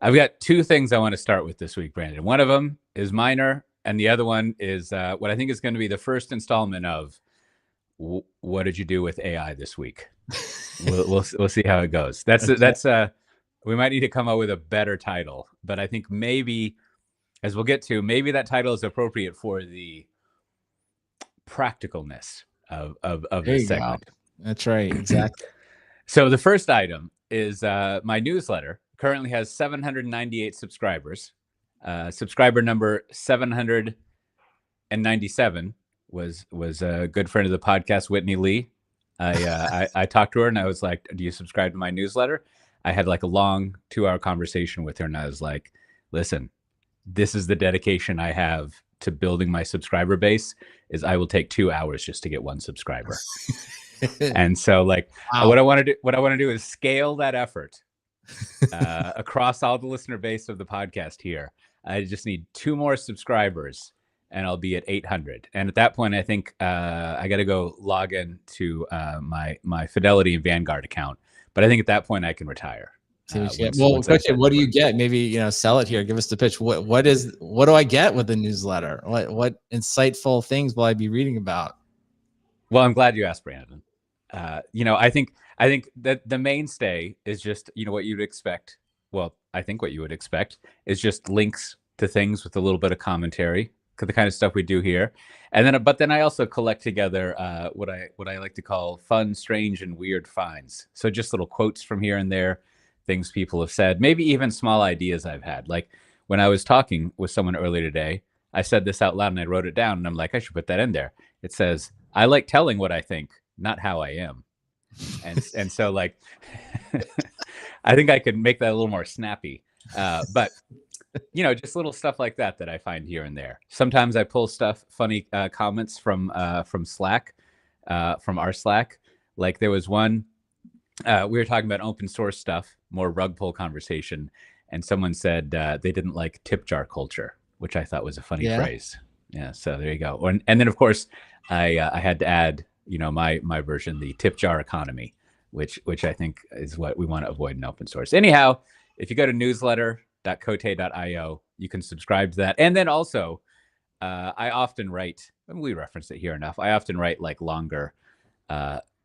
I've got two things I want to start with this week, Brandon. One of them is minor, and the other one is what I think is going to be the first installment of what did you do with AI this week? We'll see how it goes. That's we might need to come up with a better title, but I think maybe, as we'll get to, maybe that title is appropriate for the practicalness of this segment. That's right, exactly. So the first item is my newsletter. Currently has 798 subscribers. Subscriber number 797 was a good friend of the podcast, Whitney Lee. I talked to her and I was like, "Do you subscribe to my newsletter?" I had like a long 2-hour conversation with her, and I was like, "Listen, this is the dedication I have to building my subscriber base. Is I will take 2 hours just to get one subscriber." And so, like, wow. what I want to do is scale that effort across all the listener base of the podcast here. I just need 2 more subscribers and I'll be at 800. And at that point, I think I got to go log in to my Fidelity and Vanguard account. But I think at that point I can retire. Coach, what do you get? Maybe, sell it here. Give us the pitch. What do I get with the newsletter? What insightful things will I be reading about? Well, I'm glad you asked, Brandon. I think that the mainstay is just, what you'd expect. Well, I think what you would expect is just links to things with a little bit of commentary, the kind of stuff we do here. But then I also collect together what I like to call fun, strange, and weird finds. So just little quotes from here and there, things people have said, maybe even small ideas I've had. Like when I was talking with someone earlier today, I said this out loud and I wrote it down, and I'm like, I should put that in there. It says, "I like telling what I think, not how I am." And so, like, I think I could make that a little more snappy. But just little stuff like that I find here and there. Sometimes I pull funny comments from Slack, from our Slack. Like there was one, we were talking about open source stuff, more rug pull conversation, and someone said they didn't like tip jar culture, which I thought was a funny phrase. Yeah, so there you go. And then of course I had to add, my version, the tip jar economy, which I think is what we want to avoid in open source. Anyhow, if you go to newsletter.cote.io, you can subscribe to that. And then also, I often write, and we reference it here enough, I often write like longer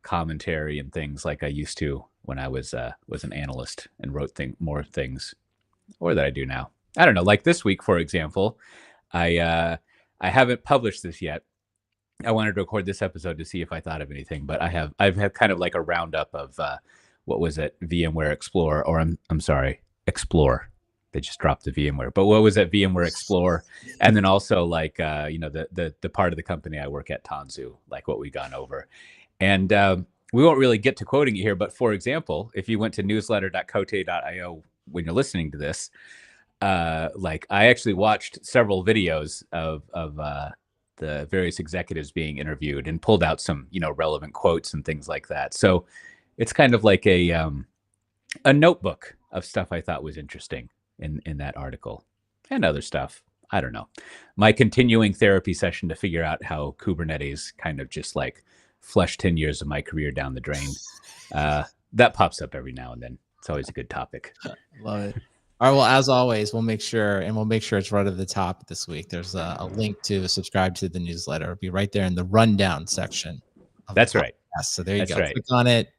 commentary and things like I used to when I was an analyst and wrote more things, or that I do now. I don't know, like this week, for example, I haven't published this yet. I wanted to record this episode to see if I thought of anything, but I've had kind of like a roundup of what was it, VMware Explore, or I'm sorry, Explore. They just dropped the VMware, but what was it, VMware Explore, and then also like the part of the company I work at, Tanzu, like what we've gone over, and we won't really get to quoting it here, but for example, if you went to newsletter.cote.io when you're listening to this, like I actually watched several videos of the various executives being interviewed and pulled out some, relevant quotes and things like that. So it's kind of like a notebook of stuff I thought was interesting in that article, and other stuff. I don't know. My continuing therapy session to figure out how Kubernetes kind of just like flushed 10 years of my career down the drain. That pops up every now and then. It's always a good topic. Love it. All right. Well, as always, we'll make sure it's right at the top this week. There's a link to subscribe to the newsletter. It'll be right there in the rundown section. That's right. So there you go. Right. Click on it.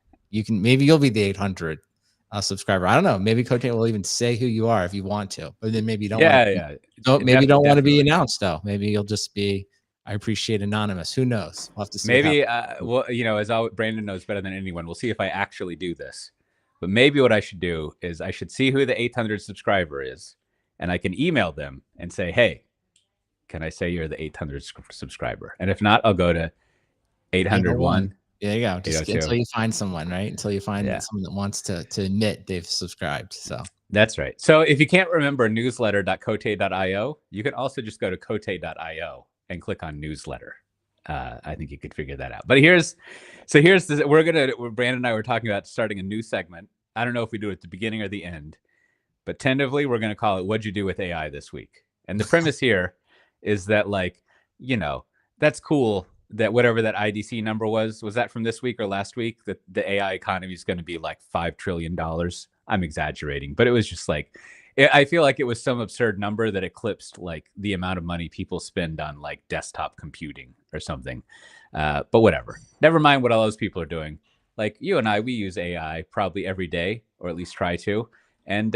Maybe you'll be the 800 subscriber. I don't know. Maybe Cote will even say who you are if you want to, but then maybe you don't. Maybe you don't want to be announced though. Maybe you'll just be, I appreciate anonymous. Who knows? We'll have to see. Maybe, as Brandon knows better than anyone, we'll see if I actually do this. But maybe what I should do is I should see who the 800 subscriber is, and I can email them and say, "Hey, can I say you're the 800 subscriber?" And if not, I'll go to 801. There you go. Just until you find someone, right? Until you find someone that wants to admit they've subscribed. So that's right. So if you can't remember newsletter.cote.io, you can also just go to cote.io and click on newsletter. I think you could figure that out. But here's Brandon and I were talking about starting a new segment. I don't know if we do it at the beginning or the end, but tentatively we're going to call it "What'd you do with AI this week?" And the premise here is that, like, that's cool that whatever that IDC number was that from this week or last week, that the AI economy is going to be like $5 trillion. I'm exaggerating, but it was just like, I feel like it was some absurd number that eclipsed like the amount of money people spend on like desktop computing or something. But whatever. Never mind what all those people are doing. Like you and I, we use AI probably every day, or at least try to. And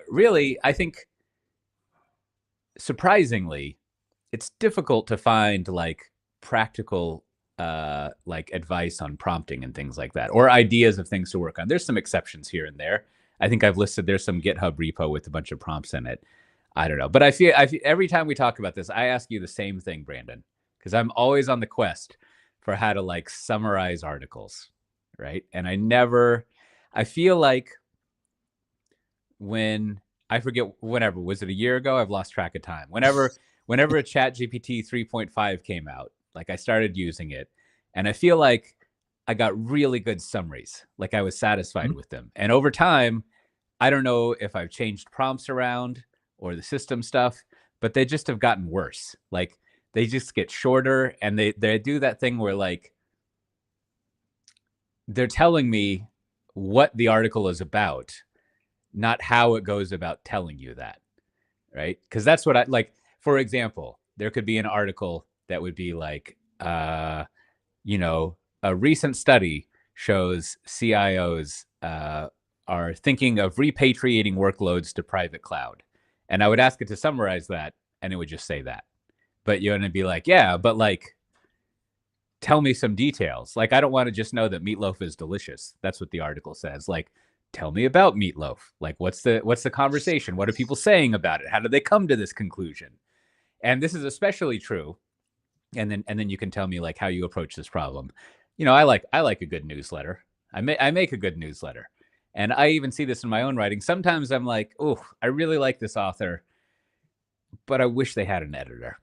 really, I think surprisingly, it's difficult to find like practical like advice on prompting and things like that, or ideas of things to work on. There's some exceptions here and there. I think I've listed there's some GitHub repo with a bunch of prompts in it. I don't know, but I feel every time we talk about this, I ask you the same thing, Brandon, because I'm always on the quest for how to like summarize articles, right? And I feel like when I forget whenever was it a year ago? I've lost track of time. Whenever a Chat GPT 3.5 came out, like I started using it, and I feel like I got really good summaries. Like I was satisfied with them. And over time, I don't know if I've changed prompts around or the system stuff, but they just have gotten worse. Like they just get shorter, and they do that thing where like they're telling me what the article is about, not how it goes about telling you that, right? Because that's what I like. For example, there could be an article that would be like, you know, a recent study shows CIOs are thinking of repatriating workloads to private cloud. And I would ask it to summarize that, and it would just say that. But you're going to be like, yeah, but like, tell me some details. Like, I don't want to just know that meatloaf is delicious. That's what the article says. Like, tell me about meatloaf. Like, what's the conversation? What are people saying about it? How did they come to this conclusion? And this is especially true. And then you can tell me like how you approach this problem. You know, I like a good newsletter. I make a good newsletter. And I even see this in my own writing. Sometimes I'm like, oh, I really like this author, but I wish they had an editor,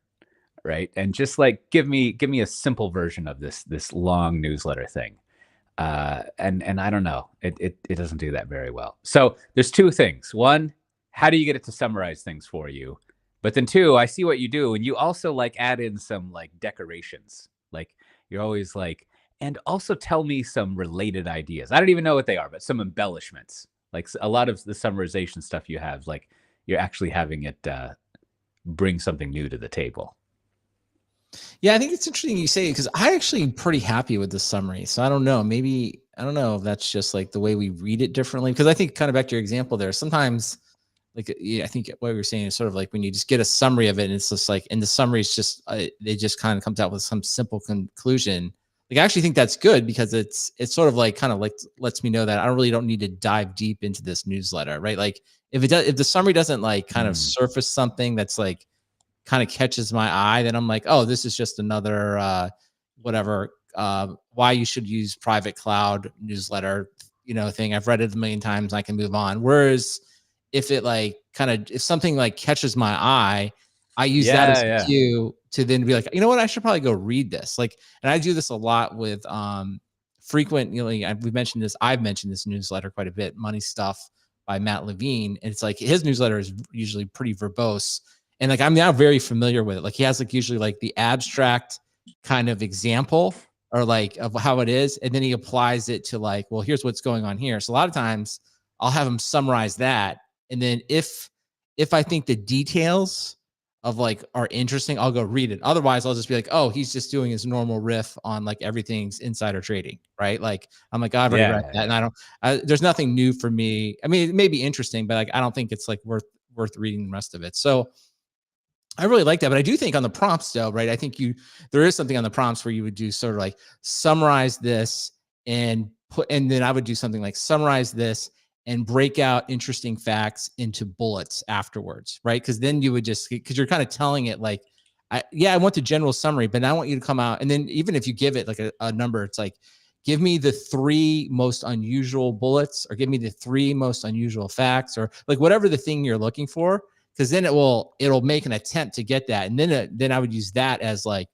right? And just like give me a simple version of this long newsletter thing. And I don't know, it doesn't do that very well. So there's two things. One, how do you get it to summarize things for you? But then two, I see what you do, and you also like add in some like decorations. Like you're always like, and also tell me some related ideas. I don't even know what they are, but some embellishments. Like a lot of the summarization stuff you have, like you're actually having it bring something new to the table. Yeah, I think it's interesting you say it because I actually am pretty happy with the summary. So I don't know, maybe I don't know if that's just like the way we read it differently. Because I think kind of back to your example there, sometimes like yeah, I think what we were saying is sort of like when you just get a summary of it, and it's just like, and the summary is just it just kind of comes out with some simple conclusion. Like I actually think that's good because it's sort of like kind of like lets me know that I don't need to dive deep into this newsletter, right? Like if the summary doesn't like kind of surface something that's like kind of catches my eye, then I'm like, oh, this is just another whatever why you should use private cloud newsletter, thing. I've read it a million times. I can move on. Whereas if it like kind of if something like catches my eye, I use that as a cue to then be like, you know what, I should probably go read this. Like, and I do this a lot with frequent, I've mentioned this newsletter quite a bit, Money Stuff by Matt Levine. And it's like his newsletter is usually pretty verbose. And like I'm now very familiar with it. Like he has like usually like the abstract kind of example or like of how it is, and then he applies it to like, well, here's what's going on here. So a lot of times I'll have him summarize that, and then if I think the details of like are interesting, I'll go read it. Otherwise, I'll just be like, oh, he's just doing his normal riff on like everything's insider trading, right? Like I'm like, oh, I've already read that, and I don't. There's nothing new for me. I mean, it may be interesting, but like I don't think it's like worth reading the rest of it. So I really like that, but I do think on the prompts though, right? I think there is something on the prompts where you would do sort of like summarize this and then I would do something like summarize this and break out interesting facts into bullets afterwards, right? Because then you would because you're kind of telling it like, I want the general summary, but I want you to come out. And then even if you give it like a number, it's like, give me the 3 most unusual bullets, or give me the 3 most unusual facts, or like whatever the thing you're looking for. Because then it'll make an attempt to get that, and then I would use that as like,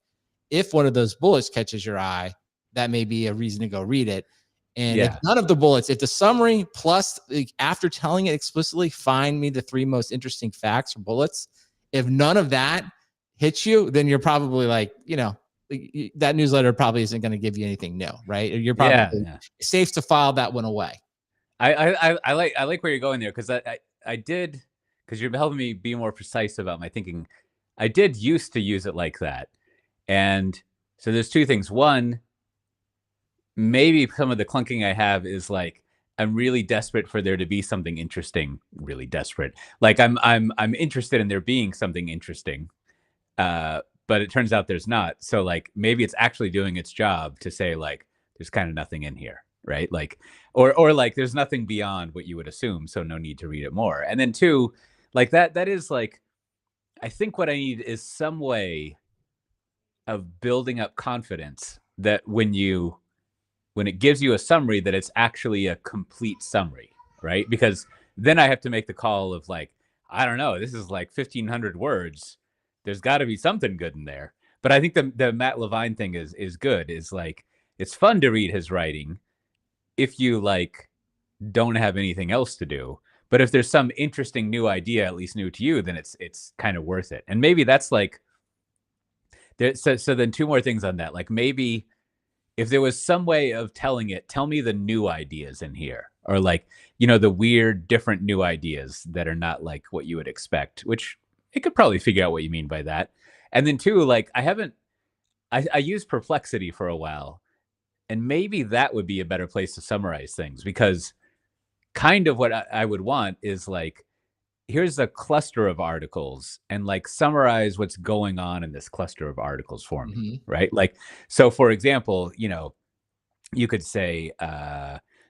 if one of those bullets catches your eye, that may be a reason to go read it. And if none of the bullets, if the summary plus like, after telling it explicitly, find me the 3 most interesting facts or bullets, if none of that hits you, then you're probably like, that newsletter probably isn't going to give you anything new, right? You're probably safe to file that one away. I like where you're going there, because I did. because you're helping me be more precise about my thinking. I did used to use it like that. And so there's two things. One, maybe some of the clunking I have is like I'm really desperate for there to be something interesting, really desperate. Like I'm interested in there being something interesting. But it turns out there's not. So like maybe it's actually doing its job to say like there's kind of nothing in here, right? Like or like there's nothing beyond what you would assume, so no need to read it more. And then two, like that is like I think what I need is some way of building up confidence that when it gives you a summary that it's actually a complete summary, right? Because then I have to make the call of like, I don't know, this is like 1,500 words. There's got to be something good in there. But I think the Matt Levine thing is good. Is like it's fun to read his writing if you like don't have anything else to do. But if there's some interesting new idea, at least new to you, then it's kind of worth it. And maybe that's like there. So then two more things on that. Like maybe if there was some way of telling it, tell me the new ideas in here, or like the weird different new ideas that are not like what you would expect, which it could probably figure out what you mean by that. And then two, like I used Perplexity for a while, and maybe that would be a better place to summarize things, because kind of what I would want is like, here's a cluster of articles and like summarize what's going on in this cluster of articles for me, Mhm. right? Like, so for example, you could say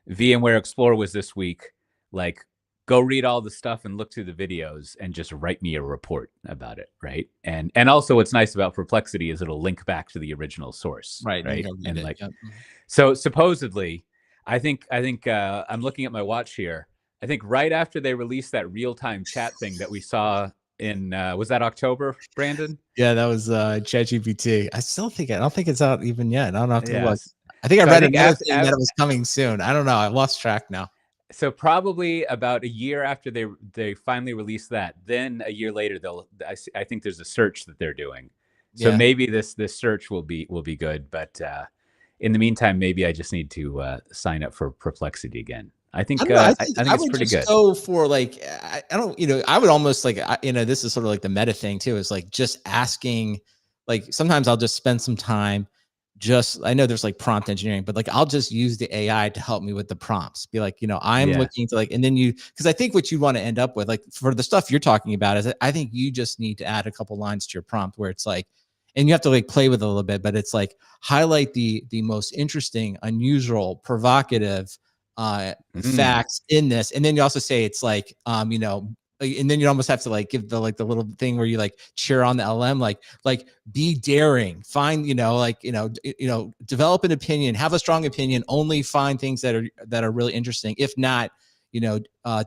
VMware Explore was this week. Like, go read all the stuff and look through the videos and just write me a report about it, right? And also, what's nice about Perplexity is it'll link back to the original source, Right, then right? go read And it, like, yep. Mhm. so supposedly, I think I'm looking at my watch here. I think right after they released that real time chat thing that we saw in was that October, Brandon? Yeah, that was, ChatGPT. I don't think it's out even yet. I don't have to look. Yes. I think I So I read think another thing that it was coming soon. I don't know, I've lost track now. so probably about a year after they finally released that, then a year later I think there's a search that they're doing. So Yeah. maybe this search will be good, but in the meantime, maybe I just need to sign up for Perplexity again. I I think don't know, I I think think I it's would pretty just good. go for, like, I don't I would almost, like, this is sort of like the meta thing too, is, like, just asking, like, sometimes I'll just spend some time I know there's, like, prompt engineering, but, like, I'll just use the AI to help me with the prompts. Be like, I'm Yeah. looking to, like, and then because I think what you wanna end up with, like, for the stuff you're talking about is I think you just need to add a couple lines to your prompt where it's like, and you have to, like, play with it a little bit, but it's like, highlight the most interesting, unusual, provocative, uh Mm. facts in this. And then you also say it's like, and then you almost have to like give the little thing where you like cheer on the LM, like be daring, find, develop an opinion, have a strong opinion, only find things that are really interesting. If not,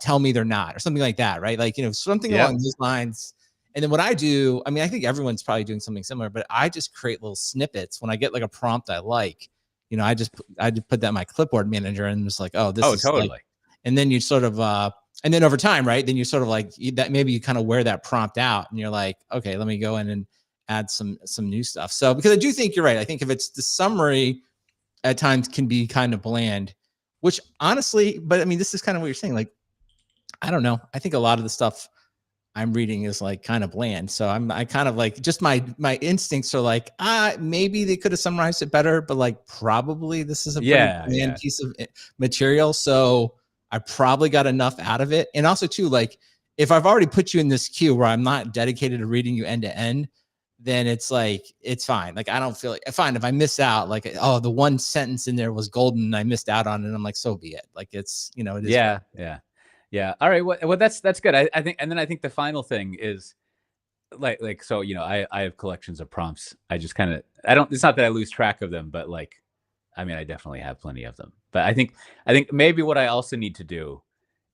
tell me they're not, or something like that, right? Like, something Yep. along those lines. And then what I do, I mean, I think everyone's probably doing something similar, but I just create little snippets when I get like a prompt I like. I just put that in my clipboard manager and just like, oh, this Oh, is like, totally. and then you sort of and then over time, right? Then you sort of like that, maybe you kind of wear that prompt out and you're like, okay, let me go in and add some new stuff. So because I do think you're right. I think if it's the summary at times can be kind of bland, which honestly, but I mean, this is kind of what you're saying. Like, I don't know. I think a lot of the stuff I'm reading is like kind of bland. So I kind of like, just my instincts are like, maybe they could have summarized it better, but like probably this is a pretty Yeah, bland yeah. piece of material. So I probably got enough out of it. And also too, like, if I've already put you in this queue where I'm not dedicated to reading you end to end, then it's like, it's fine. Like, I don't feel like fine if I miss out, like, oh, the one sentence in there was golden and I missed out on it. And I'm like, so be it. Like, it's, it is what. Yeah, yeah. Yeah. All right. Well, that's good. I think, and then I think the final thing is like so I have collections of prompts. I just kind of I don't. It's not that I lose track of them, but like I mean I definitely have plenty of them. But I think maybe what I also need to do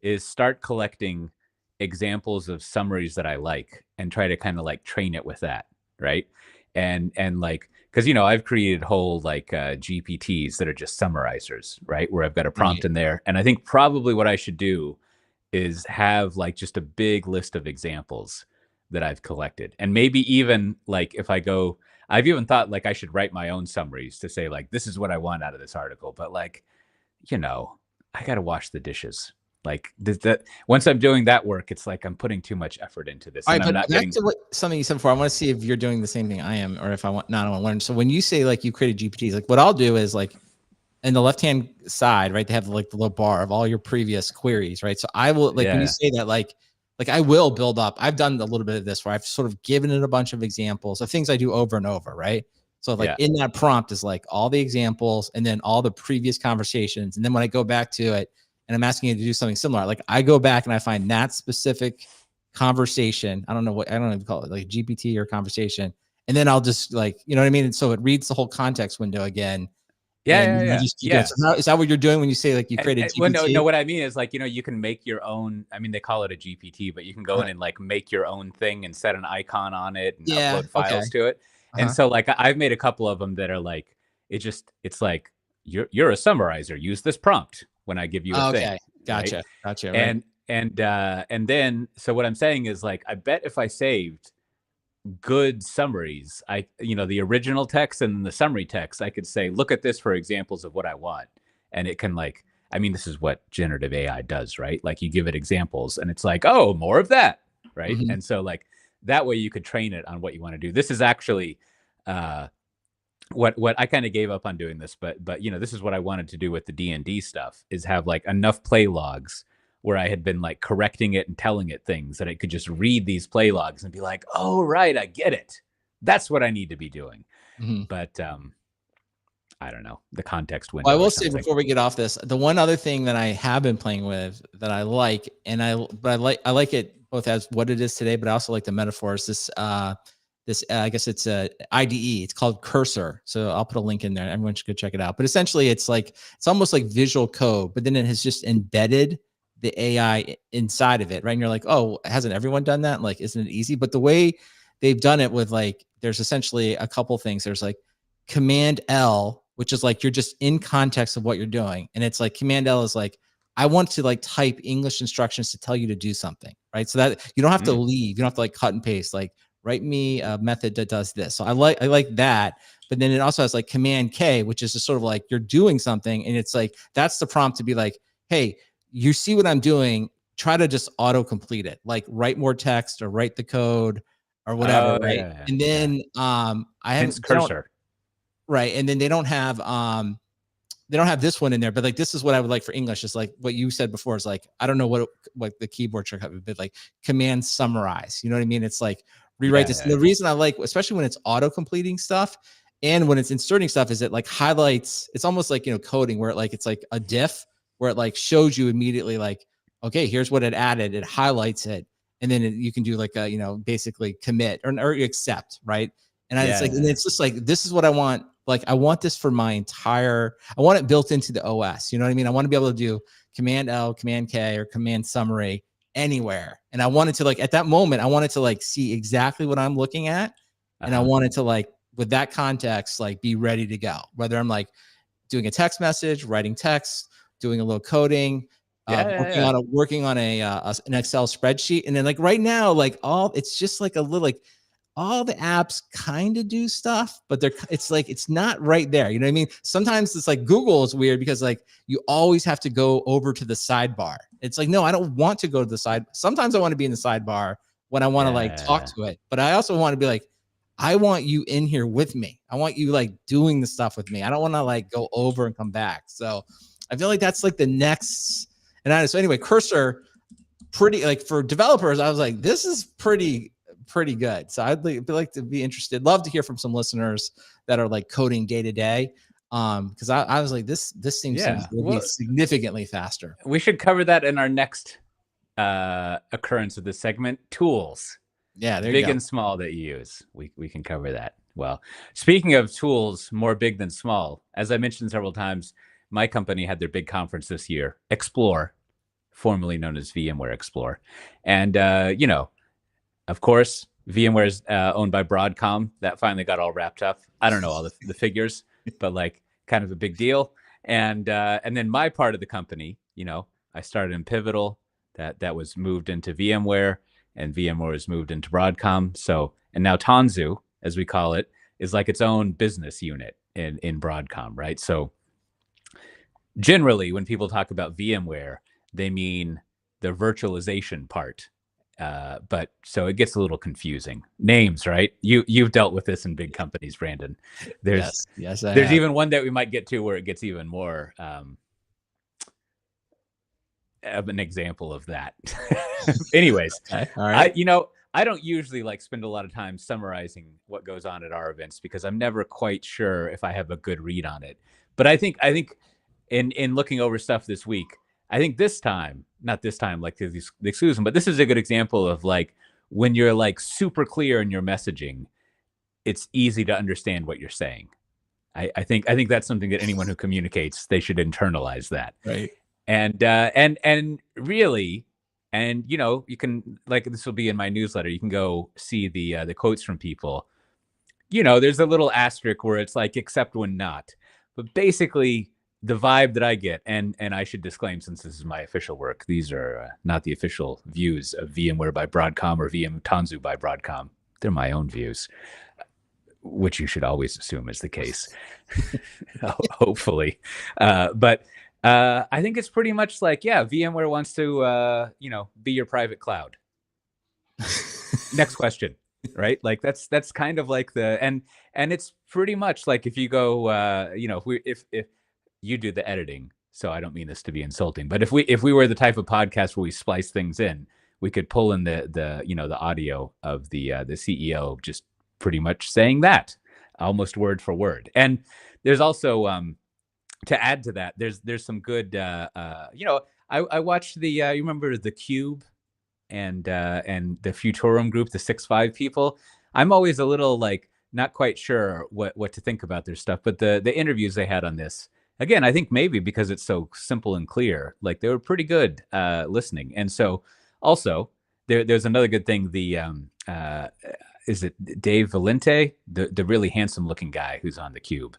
is start collecting examples of summaries that I like and try to kind of like train it with that, right? And like because I've created whole like GPTs that are just summarizers, right? Where I've got a prompt Right. in there, and I think probably what I should do is have like just a big list of examples that I've collected. And maybe even like if I go, I've even thought like I should write my own summaries to say like this is what I want out of this article. But like, you know, I got to wash the dishes. Like that once I'm doing that work, it's like I'm putting too much effort into this, All right, and I'm but not back getting. to what something you said before. I want to see if you're doing the same thing I am, or if I want to learn. So when you say like you created GPTs, like what I'll do is like in the left hand side, right? They have like the little bar of all your previous queries, right? So I will like when you Yeah, say that, like I will build up. I've done a little bit of this where I've sort of given it a bunch of examples of things I do over and over, right? So like yeah, in that prompt is like all the examples and then all the previous conversations. And then when I go back to it and I'm asking you to do something similar, like I go back and I find that specific conversation. I don't know if you call it like GPT or conversation. And then I'll just like, you know what I mean? And so it reads the whole context window again yeah, and yeah, you yeah, just keep doing it. yeah. So is that what you're doing when you say like you created And well, no, GPT? no. What I mean is like you can make your own. I mean, they call it a GPT, but you can go in Right. and like make your own thing and set an icon on it and Yeah. upload Okay. files to it. And Uh-huh. so like I've made a couple of them that are like it's like you're a summarizer. Use this prompt when I give you a thing, Okay. right? Gotcha. Gotcha. Right. And then so what I'm saying is like I bet if I saved good summaries, the original text and the summary text, I could say, look at this for examples of what I want. And it can like, I mean, this is what generative AI does, right? Like you give it examples and it's like, oh, more of that. Right. Mhm. And so like that way you could train it on what you want to do. This is actually uh what I kind of gave up on doing this, but this is what I wanted to do with the D&D stuff is have like enough play logs where I had been like correcting it and telling it things that it could just read these play logs and be like, "Oh, right, I get it. That's what I need to be doing." Mhm. But I don't know, the context Well, I window or will say something. before we get off this, the one other thing that I have been playing with that I like, and I like it both as what it is today, but I also like the metaphors. I guess it's a IDE. It's called Cursor. So I'll put a link in there. Everyone should go check it out. But essentially, it's almost like visual code, but then it has just embedded the AI inside of it, right? And you're like, oh, hasn't everyone done that? Like, isn't it easy? But the way they've done it with like, there's essentially a couple things. There's like Command L, which is like you're just in context of what you're doing. And it's like Command L is like, I want to like type English instructions to tell you to do something, right? So that you don't have to Mm. leave, you don't have to like cut and paste, like write me a method that does this. So I like that. But then it also has like Command K, which is just sort of like you're doing something. And it's like that's the prompt to be like, hey, you see what I'm doing, try to just auto complete it, like write more text or write the code or whatever, Oh right? yeah, And yeah. then I Hence haven't they don't cursor. right. And then they don't have this one in there, but like this is what I would like for English. Is like what you said before is like I don't know what the keyboard shortcut would be like command summarize. You know what I mean? It's like rewrite Yeah, this. And yeah, the reason I like, especially when it's auto completing stuff and when it's inserting stuff, is it like highlights. It's almost like coding where it's like a diff where it like shows you immediately like okay, here's what it added. It highlights it, and then you can do like a basically commit or accept, right? And it's yeah, like, and yeah, it's just like, this is what I want. Like, I want this for my entire, I want it built into the OS. You know what I mean? I want to be able to do Command L, Command K, or Command Summary anywhere. And I wanted to like, at that moment, I wanted to like see exactly what I'm looking at. And I uh-huh. wanted to like, with that context, like be ready to go. Whether I'm like doing a text message, writing text, doing a little coding, Yeah, yeah, yeah. working on an Excel spreadsheet. And then like right now, like all it's just like a little like all the apps kind of do stuff, but it's like it's not right there. You know what I mean? Sometimes it's like Google is weird because like you always have to go over to the sidebar. It's like, no, I don't want to go to the side. Sometimes I want to be in the sidebar when I want to like talk Yeah. to it, but I also want to be like, I want you in here with me. I want you like doing the stuff with me. I don't want to like go over and come back. So I feel like that's like the next. So anyway, Cursor, pretty like for developers, I was like, this is pretty good. So I'd like to be interested. Love to hear from some listeners that are like coding day to day. Because I was like, this seems Yeah. will be Well, significantly faster. we should cover that in our next occurrence of this segment. Tools. Yeah, there you Big go. and small that you use. We can cover that. Well, speaking of tools more big than small, as I mentioned several times, my company had their big conference this year, Explore, formerly known as VMware Explore. And of course, VMware is owned by Broadcom. That finally got all wrapped up. I don't know all the figures, but like kind of a big deal. And then my part of the company, I started in Pivotal. That was moved into VMware, and VMware was moved into Broadcom. So and now Tanzu, as we call it, is like its own business unit in Broadcom, right? So generally, when people talk about VMware, they mean the virtualization part. But so it gets a little confusing. Names, right? You've dealt with this in big companies, Brandon. Yes, I There's have. even one that we might get to where it gets even more of an example of that. Anyways, Okay, all right. I don't usually like spend a lot of time summarizing what goes on at our events because I'm never quite sure if I have a good read on it. But I think in looking over stuff this week, I think this time, not this time like the exclusion, but this is a good example of like when you're like super clear in your messaging, it's easy to understand what you're saying. I think that's something that anyone who communicates, they should internalize that. Right. And really, and you can, like, this will be in my newsletter. You can go see the quotes from people. There's a little asterisk where it's like except when not, but basically the vibe that I get, and I should disclaim, since this is my official work, these are not the official views of VMware by Broadcom or VM Tanzu by Broadcom. They're my own views, which you should always assume is the case. Hopefully. But I think it's pretty much like, yeah, VMware wants to, be your private cloud. Next question, right? Like that's kind of like and it's pretty much like if you go, if you do the editing, so I don't mean this to be insulting, but if we were the type of podcast where we splice things in, we could pull in the audio of the CEO just pretty much saying that almost word for word. And there's also to add to that, there's some good I watched you remember the Cube and the Futurum group, the 6 5 people. I'm always a little like not quite sure what to think about their stuff, but the interviews they had on this, again, I think maybe because it's so simple and clear, like they were pretty good listening. And so also there's another good thing. The is it Dave Valente, the really handsome looking guy who's on the Cube,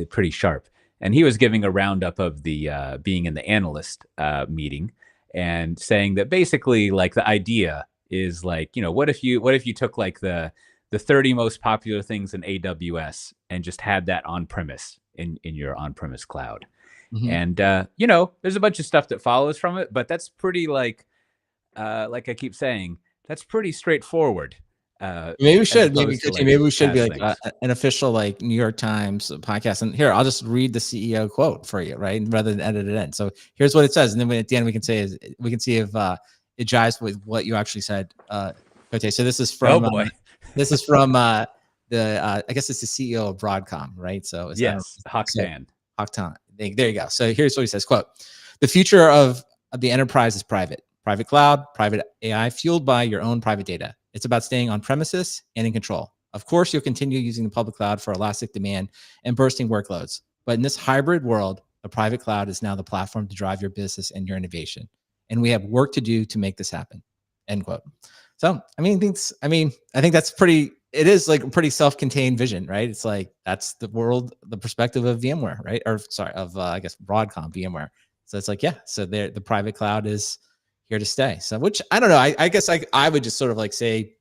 pretty sharp, and he was giving a roundup of the being in the analyst meeting and saying that basically like the idea is like, what if you took like the 30 most popular things in AWS and just had that on premise in your on premise cloud. Mm-hmm. And there's a bunch of stuff that follows from it, but that's pretty like I keep saying, that's pretty straightforward. Maybe we should be like an official like New York Times podcast. And here, I'll just read the CEO quote for you, right? Rather than edit it in. So here's what it says, and then at the end we can see if it jives with what you actually said. Okay, so this is from this is from I guess it's the CEO of Broadcom, right? So it's, yes, Hock-Tan. There you go. So here's what he says: "Quote: The future of the enterprise is private cloud, private AI fueled by your own private data. It's about staying on premises and in control. Of course, you'll continue using the public cloud for elastic demand and bursting workloads. But in this hybrid world, the private cloud is now the platform to drive your business and your innovation. And we have work to do to make this happen." End quote. So, I think that's pretty, it is like a pretty self-contained vision, right? It's like, that's the world, the perspective of VMware, right? Or sorry, of I guess Broadcom VMware. So it's like, yeah, so the private cloud is here to stay. So, which I don't know. I guess I would just sort of like say,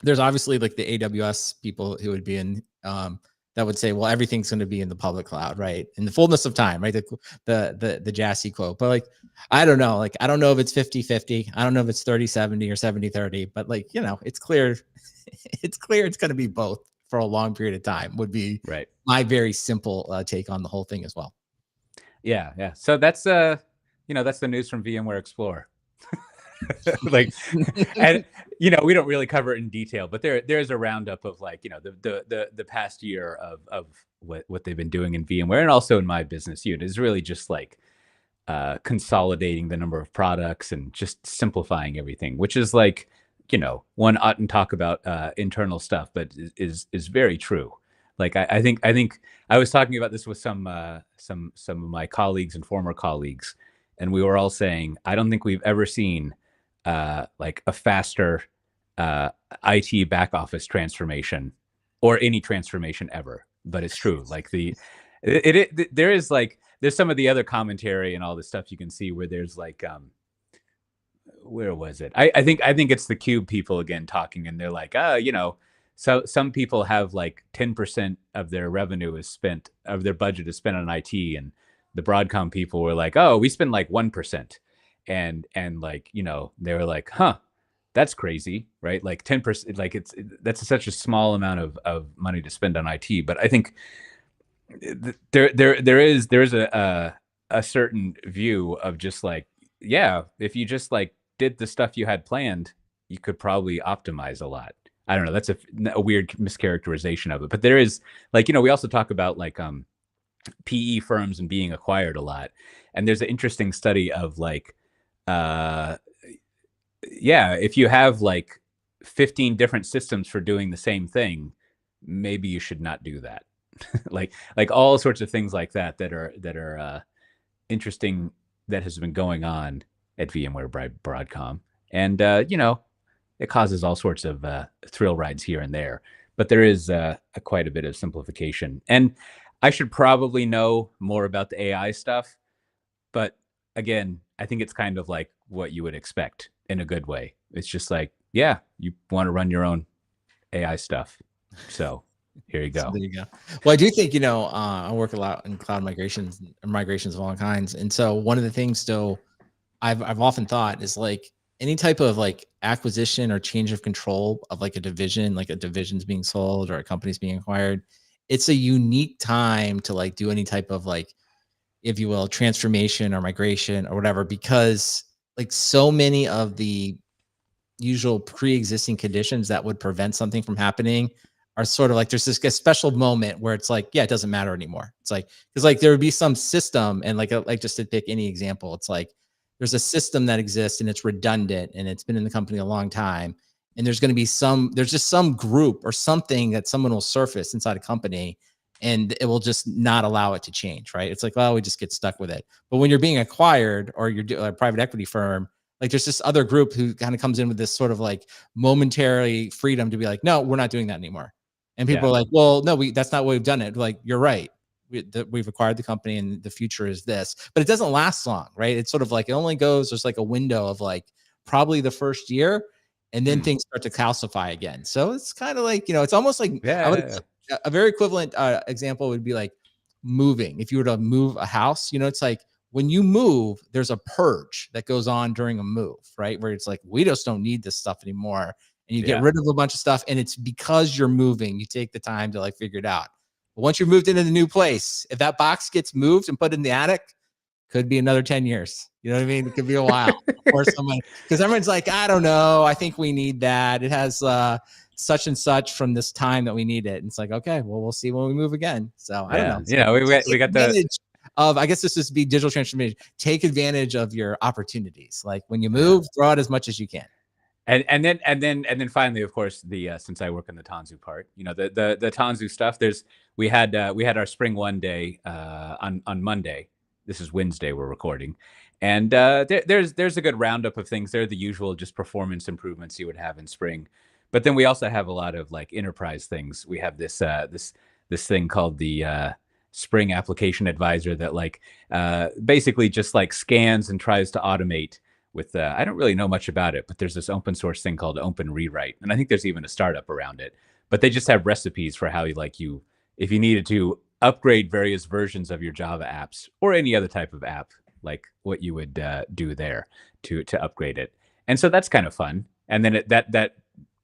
there's obviously like the AWS people who would be in that would say, well, everything's going to be in the public cloud, right? In the fullness of time, right? The Jassy quote. But like, I don't know. Like, I don't know if it's 50-50. I don't know if it's 30-70 or 70-30, but like, it's clear, it's going to be both for a long period of time would be right. My very simple take on the whole thing as well. Yeah. Yeah. So that's, that's the news from VMware Explore. Like, and we don't really cover it in detail, but there's a roundup of like, the past year of what they've been doing in VMware, and also in my business unit is really just like consolidating the number of products and just simplifying everything, which is like, one oughtn't talk about internal stuff, but is very true. Like I think I was talking about this with some of my colleagues and former colleagues, and we were all saying, I don't think we've ever seen like a faster IT back office transformation or any transformation ever. But it's true. Like there is like, there's some of the other commentary and all this stuff you can see where there's like, where was it? I think it's the Cube people again talking, and they're like, so some people have like 10% of their revenue of their budget is spent on IT, and the Broadcom people were like, oh, we spend like 1%. and like, they were like, huh, that's crazy, right? Like 10%, like that's such a small amount of money to spend on IT. But I think there is a certain view of just like, yeah, if you just like did the stuff you had planned, you could probably optimize a lot. I don't know. That's a weird mischaracterization of it, but there is like, we also talk about like PE firms and being acquired a lot. And there's an interesting study of like, uh, yeah, if you have like 15 different systems for doing the same thing, maybe you should not do that. like all sorts of things like that are interesting that has been going on at VMware Broadcom, and it causes all sorts of thrill rides here and there. But there is quite a bit of simplification, and I should probably know more about the AI stuff. But again, I think it's kind of like what you would expect in a good way. It's just like, yeah, you want to run your own AI stuff, so here you So go. there you go. Well, I do think, I work a lot in cloud migrations of all kinds. And so one of the things still I've often thought is like any type of like acquisition or change of control of like a division's being sold or a company's being acquired. It's a unique time to like do any type of like, if you will, transformation or migration or whatever, because like so many of the usual pre-existing conditions that would prevent something from happening are sort of like there's this special moment where it's like, yeah, it doesn't matter anymore. It's like because like there would be some system and like just to pick any example, it's like there's a system that exists and it's redundant and it's been in the company a long time. And there's just some group or something that someone will surface inside a company and it will just not allow it to change, right? It's like, well, we just get stuck with it. But when you're being acquired or you're a private equity firm, like there's this other group who kind of comes in with this sort of like momentary freedom to be like, no, we're not doing that anymore. And people Yeah. are like, well, no, that's not what we've done it. Like, you're right. We've acquired the company and the future is this, but it doesn't last long, right? It's sort of like, it only goes, there's like a window of like probably the first year and then things start to calcify again. So it's kind of like, it's almost like Yeah. a very equivalent example would be like moving. If you were to move a house, it's like, when you move, there's a purge that goes on during a move, right? Where it's like, we just don't need this stuff anymore. And you get Yeah. rid of a bunch of stuff. And it's because you're moving, you take the time to like figure it out. But once you're moved into the new place, if that box gets moved and put in the attic, could be another 10 years. You know what I mean? It could be a while before someone, because everyone's like, I don't know. I think we need that. It has such and such from this time that we need it. And it's like, okay, well, we'll see when we move again. So I don't know. So we got the I guess this is be digital transformation. Take advantage of your opportunities. Like when you move, throw out as much as you can. And then finally, of course, the since I work in the Tanzu part, the Tanzu stuff. We had our Spring One day on Monday. This is Wednesday. We're recording, and there's a good roundup of things. They're the usual, just performance improvements you would have in Spring, but then we also have a lot of like enterprise things. We have this thing called the Spring Application Advisor that like basically just like scans and tries to automate with I don't really know much about it, but there's this open source thing called Open Rewrite, and I think there's even a startup around it. But they just have recipes for how you if you needed to upgrade various versions of your Java apps or any other type of app, like what you would do there to upgrade it. And so that's kind of fun. And then that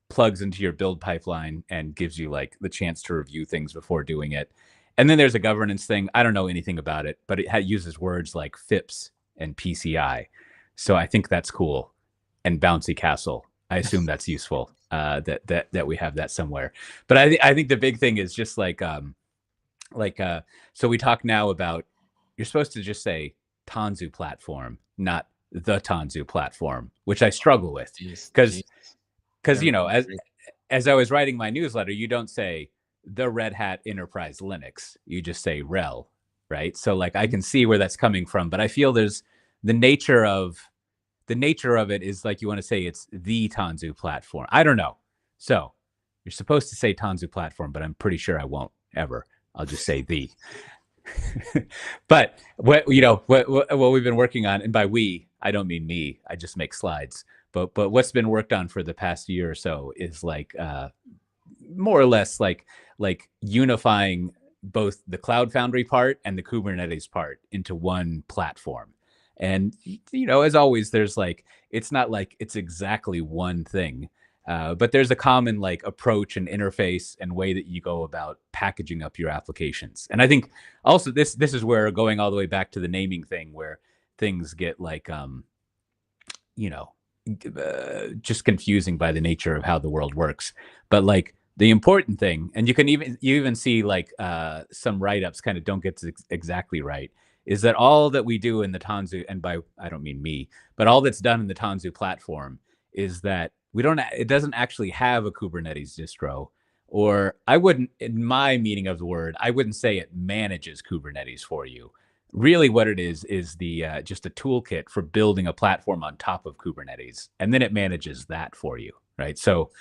plugs into your build pipeline and gives you like the chance to review things before doing it. And then there's a governance thing. I don't know anything about it, but it uses words like FIPS and PCI. So I think that's cool. And Bouncy Castle. I assume that's useful. That we have that somewhere. But I think the big thing is just so we talk now about, you're supposed to just say Tanzu platform, not the Tanzu platform, which I struggle with because as I was writing my newsletter, you don't say the Red Hat Enterprise Linux, you just say RHEL, right? So like I can see where that's coming from, but I feel there's the nature of it is like you want to say it's the Tanzu platform. I don't know. So you're supposed to say Tanzu platform, but I'm pretty sure I won't ever. I'll just say the. But what we've been working on, and by we, I don't mean me. I just make slides. But what's been worked on for the past year or so is like more or less like unifying both the Cloud Foundry part and the Kubernetes part into one platform. And, as always, there's like, it's not like it's exactly one thing. But there's a common like approach and interface and way that you go about packaging up your applications. And I think also this is where going all the way back to the naming thing, where things get like you know just confusing by the nature of how the world works. But like the important thing, and you even see like some write-ups kind of don't get to exactly right, is that all that we do in the Tanzu, and by I don't mean me, but all that's done in the Tanzu platform is that it doesn't actually have a Kubernetes distro, or I wouldn't, in my meaning of the word, I wouldn't say it manages Kubernetes for you. Really what it is the just a toolkit for building a platform on top of Kubernetes, and then it manages that for you, right? So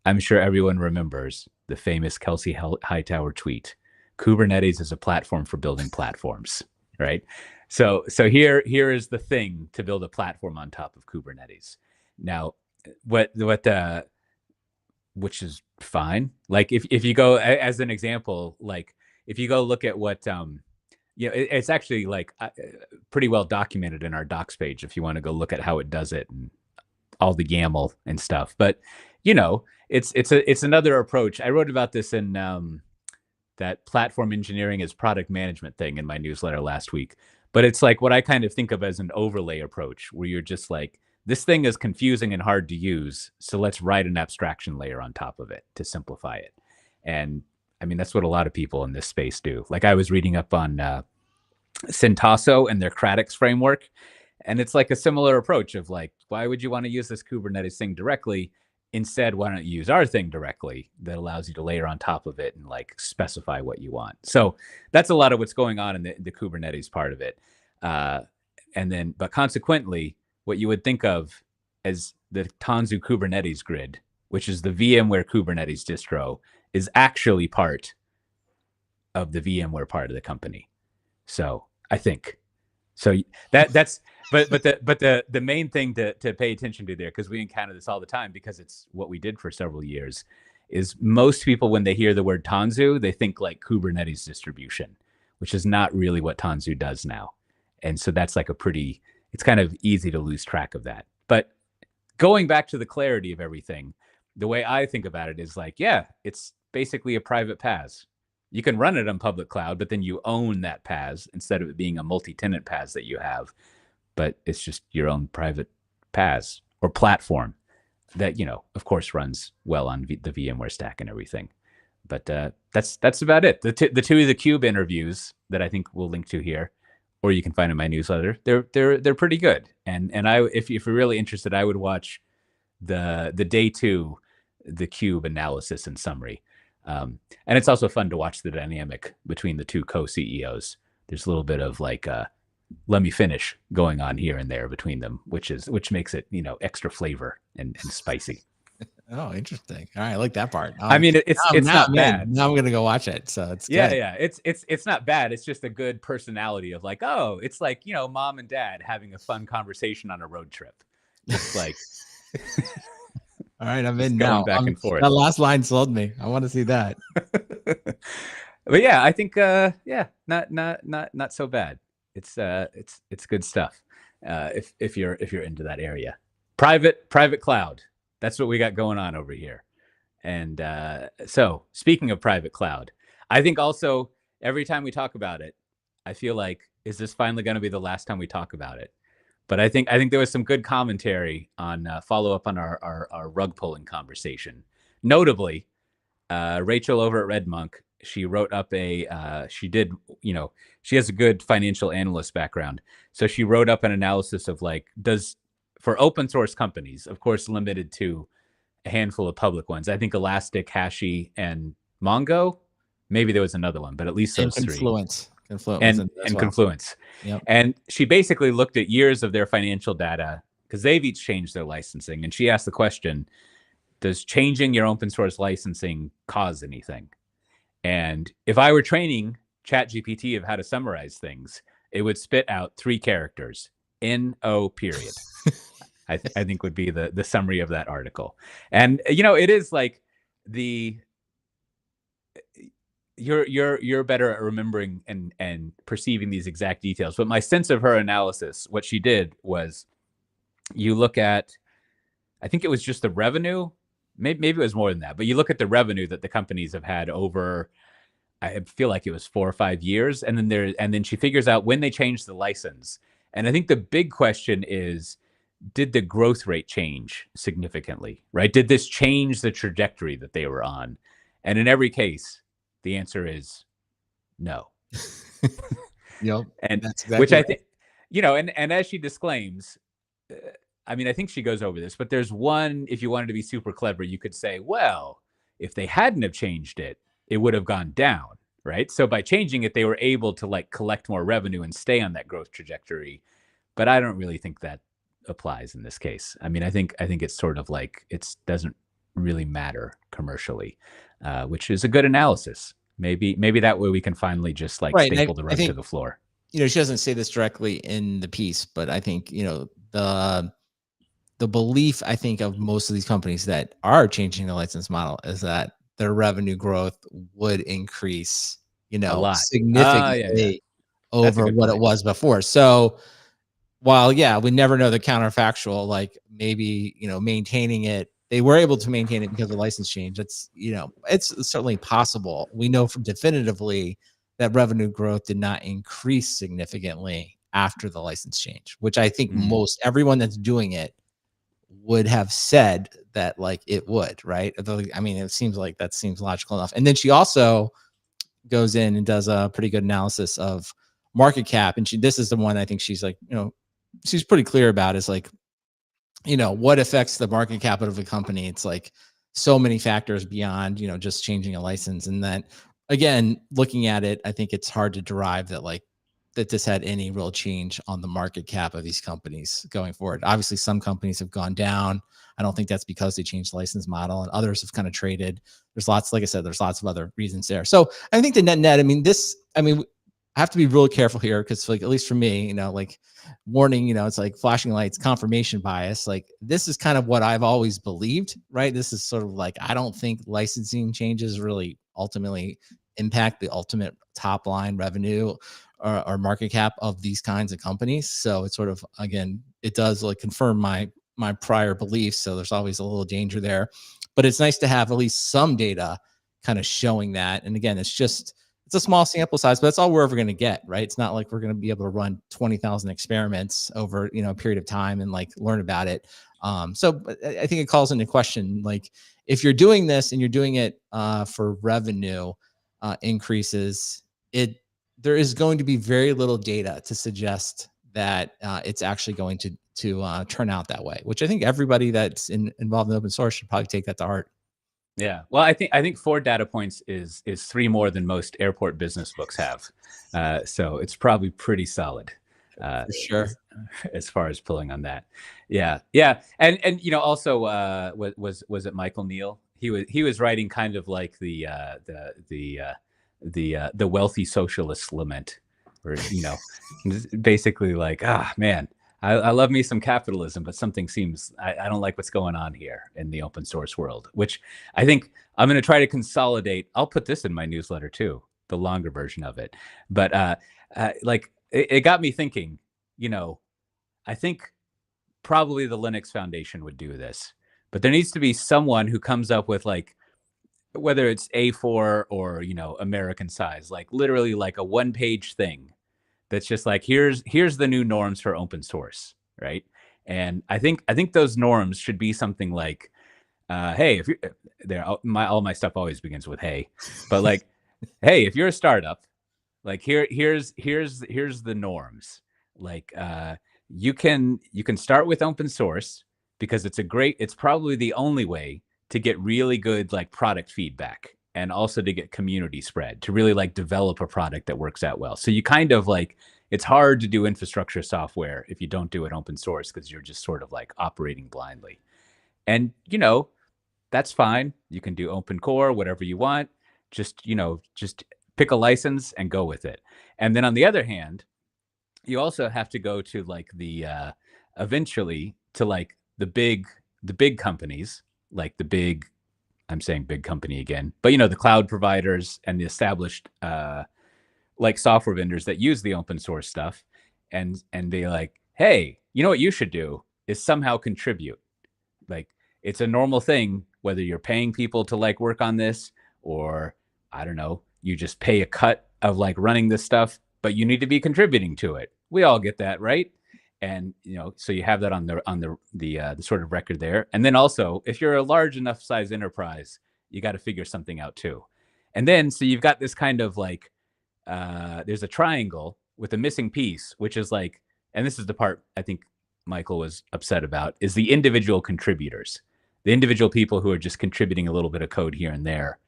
I'm sure everyone remembers the famous Kelsey Hightower tweet: Kubernetes is a platform for building platforms, right? So here is the thing to build a platform on top of Kubernetes. Now, what which is fine. Like if you go as an example, like if you go look at what it's actually like pretty well documented in our docs page if you want to go look at how it does it and all the YAML and stuff. But it's another approach. I wrote about this in that platform engineering as product management thing in my newsletter last week. But it's like what I kind of think of as an overlay approach, where you're just like, this thing is confusing and hard to use, so let's write an abstraction layer on top of it to simplify it. And I mean, that's what a lot of people in this space do. Like I was reading up on Syntasso and their Cradix framework, and it's like a similar approach of like, why would you want to use this Kubernetes thing directly? Instead, why don't you use our thing directly that allows you to layer on top of it and like specify what you want? So that's a lot of what's going on in the Kubernetes part of it. But consequently, what you would think of as the Tanzu Kubernetes grid, which is the VMware Kubernetes distro, is actually part of the VMware part of the company. So I think so that's but the main thing to pay attention to there, because we encounter this all the time because it's what we did for several years, is most people when they hear the word Tanzu, they think like Kubernetes distribution, which is not really what Tanzu does now. And so that's like it's kind of easy to lose track of that. But going back to the clarity of everything, the way I think about it is like, yeah, it's basically a private PaaS. You can run it on public cloud, but then you own that PaaS instead of it being a multi-tenant PaaS that you have. But it's just your own private PaaS or platform that, of course, runs well on the VMware stack and everything. But that's about it. The two of the Cube interviews that I think we'll link to here, or you can find in my newsletter, they're pretty good. And if you're really interested, I would watch the day 2, the Cube analysis and summary. And it's also fun to watch the dynamic between the two co-CEOs. There's a little bit of like let me finish going on here and there between them, which makes it extra flavor and spicy. Oh, interesting. All right, I like that part. I mean, it's not bad. Now I'm gonna go watch it. So it's yeah, good. yeah. It's not bad. It's just a good personality of like, oh, it's like mom and dad having a fun conversation on a road trip. It's like, all right, I'm in now. Back and forth. That last line sold me. I want to see that. But yeah, I think not so bad. It's good stuff. If you're into that area, private cloud. That's what we got going on over here. And so speaking of private cloud, I think also every time we talk about it, I feel like, is this finally going to be the last time we talk about it? But I think there was some good commentary on follow up on our rug pulling conversation. Notably, Rachel over at RedMonk, she wrote up she has a good financial analyst background. So she wrote up an analysis of like, for open source companies, of course, limited to a handful of public ones. I think Elastic, Hashi, and Mongo. Maybe there was another one, but at least those three. Confluence. And Confluence. Yep. And she basically looked at years of their financial data because they've each changed their licensing. And she asked the question, does changing your open source licensing cause anything? And if I were training ChatGPT of how to summarize things, it would spit out 3 characters, NO period. I think would be the summary of that article. And, it is like you're better at remembering and perceiving these exact details. But my sense of her analysis, what she did was, you look at, I think it was just the revenue. Maybe it was more than that, but you look at the revenue that the companies have had over, I feel like it was 4 or 5 years, and then she figures out when they changed the license. And I think the big question is, did the growth rate change significantly? Right? Did this change the trajectory that they were on? And in every case, the answer is no. Yep, And that's which exactly I right. think, and as she disclaims, uh, I mean, I think she goes over this, but there's one, if you wanted to be super clever, you could say, well, if they hadn't have changed it, it would have gone down, right? So by changing it, they were able to like collect more revenue and stay on that growth trajectory. But I don't really think that applies in this case. I mean, I think it's sort of like, it doesn't really matter commercially, which is a good analysis. Maybe that way we can finally just like Right, and staple the I rug to think, the floor. she doesn't say this directly in the piece, but I think, the belief, I think, of most of these companies that are changing the license model is that their revenue growth would increase, A lot. Yeah, yeah. significantly That's a over good what it point. was before. So while, yeah, we never know the counterfactual, like maybe, maintaining it, they were able to maintain it because of the license change. That's, it's certainly possible. We know from definitively that revenue growth did not increase significantly after the license change, which I think Mm, most everyone that's doing it would have said that like it would, right? I mean, it seems like that seems logical enough. And then she also goes in and does a pretty good analysis of market cap. And this is the one I think she's like, she's pretty clear about, is like, what affects the market cap of a company. It's like so many factors beyond, just changing a license. And then again, looking at it, I think it's hard to derive that like that this had any real change on the market cap of these companies going forward. Obviously, some companies have gone down. I don't think that's because they changed the license model, and others have kind of traded. There's lots, like I said, there's lots of other reasons there. So I think the net, I mean, I have to be really careful here because, like, at least for me, like warning, it's like flashing lights, confirmation bias. Like, this is kind of what I've always believed, right? This is sort of like, I don't think licensing changes really ultimately impact the ultimate top line revenue or market cap of these kinds of companies. So it's sort of, again, it does like confirm my prior beliefs. So there's always a little danger there, but it's nice to have at least some data kind of showing that. And again, it's a small sample size, but that's all we're ever going to get, right? It's not like we're going to be able to run 20,000 experiments over, a period of time and like learn about it. So I think it calls into question, like, if you're doing this and you're doing it for revenue increases, there is going to be very little data to suggest that it's actually going to turn out that way, which I think everybody that's involved in open source should probably take that to heart. yeah. Well, I think 4 data points is three more than most airport business books have. So it's probably pretty solid, uh, For sure. as far as pulling on that. Yeah, yeah. And also, was it Michael Neal? He was writing kind of like the wealthy socialist lament, where basically like, man, I love me some capitalism, but something seems, I don't like what's going on here in the open source world, which I think I'm going to try to consolidate. I'll put this in my newsletter too, the longer version of it. But like, it got me thinking, you know, I think probably the Linux Foundation would do this, but there needs to be someone who comes up with like, whether it's A4 or, American size, like literally like a one-page thing that's just like, here's the new norms for open source, right? And I think those norms should be something like, hey, if you there, all my stuff always begins with hey, but like, hey, if you're a startup, like here's the norms. Like, you can start with open source because it's probably the only way to get really good like product feedback, and also to get community spread, to really like develop a product that works out well. So you kind of like, it's hard to do infrastructure software if you don't do it open source, because you're just sort of like operating blindly. And that's fine. You can do open core, whatever you want. Just pick a license and go with it. And then on the other hand, you also have to go to like the eventually to like the big companies, like the big I'm saying big company again, but you know, the cloud providers and the established like software vendors that use the open source stuff, and be like, hey, you know what you should do is somehow contribute. Like, it's a normal thing, whether you're paying people to like work on this, or I don't know, you just pay a cut of like running this stuff, but you need to be contributing to it. We all get that, right? And you know, so you have that on the sort of record there. And then also, if you're a large enough size enterprise, you got to figure something out too. And then so you've got this kind of like there's a triangle with a missing piece, which is like, and this is the part I think Michael was upset about, is the individual contributors, the individual people who are just contributing a little bit of code here and there.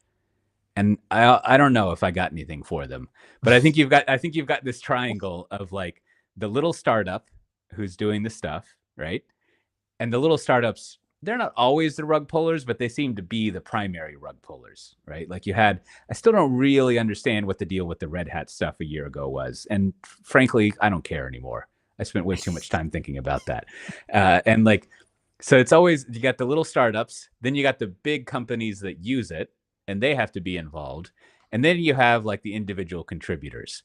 And I don't know if I got anything for them, but I think you've got this triangle of like the little startup who's doing the stuff, right? And the little startups, they're not always the rug pullers, but they seem to be the primary rug pullers, right? Like I still don't really understand what the deal with the Red Hat stuff a year ago was. And frankly, I don't care anymore. I spent way too much time thinking about that. And like, so it's always, you got the little startups, then you got the big companies that use it, and they have to be involved. And then you have like the individual contributors.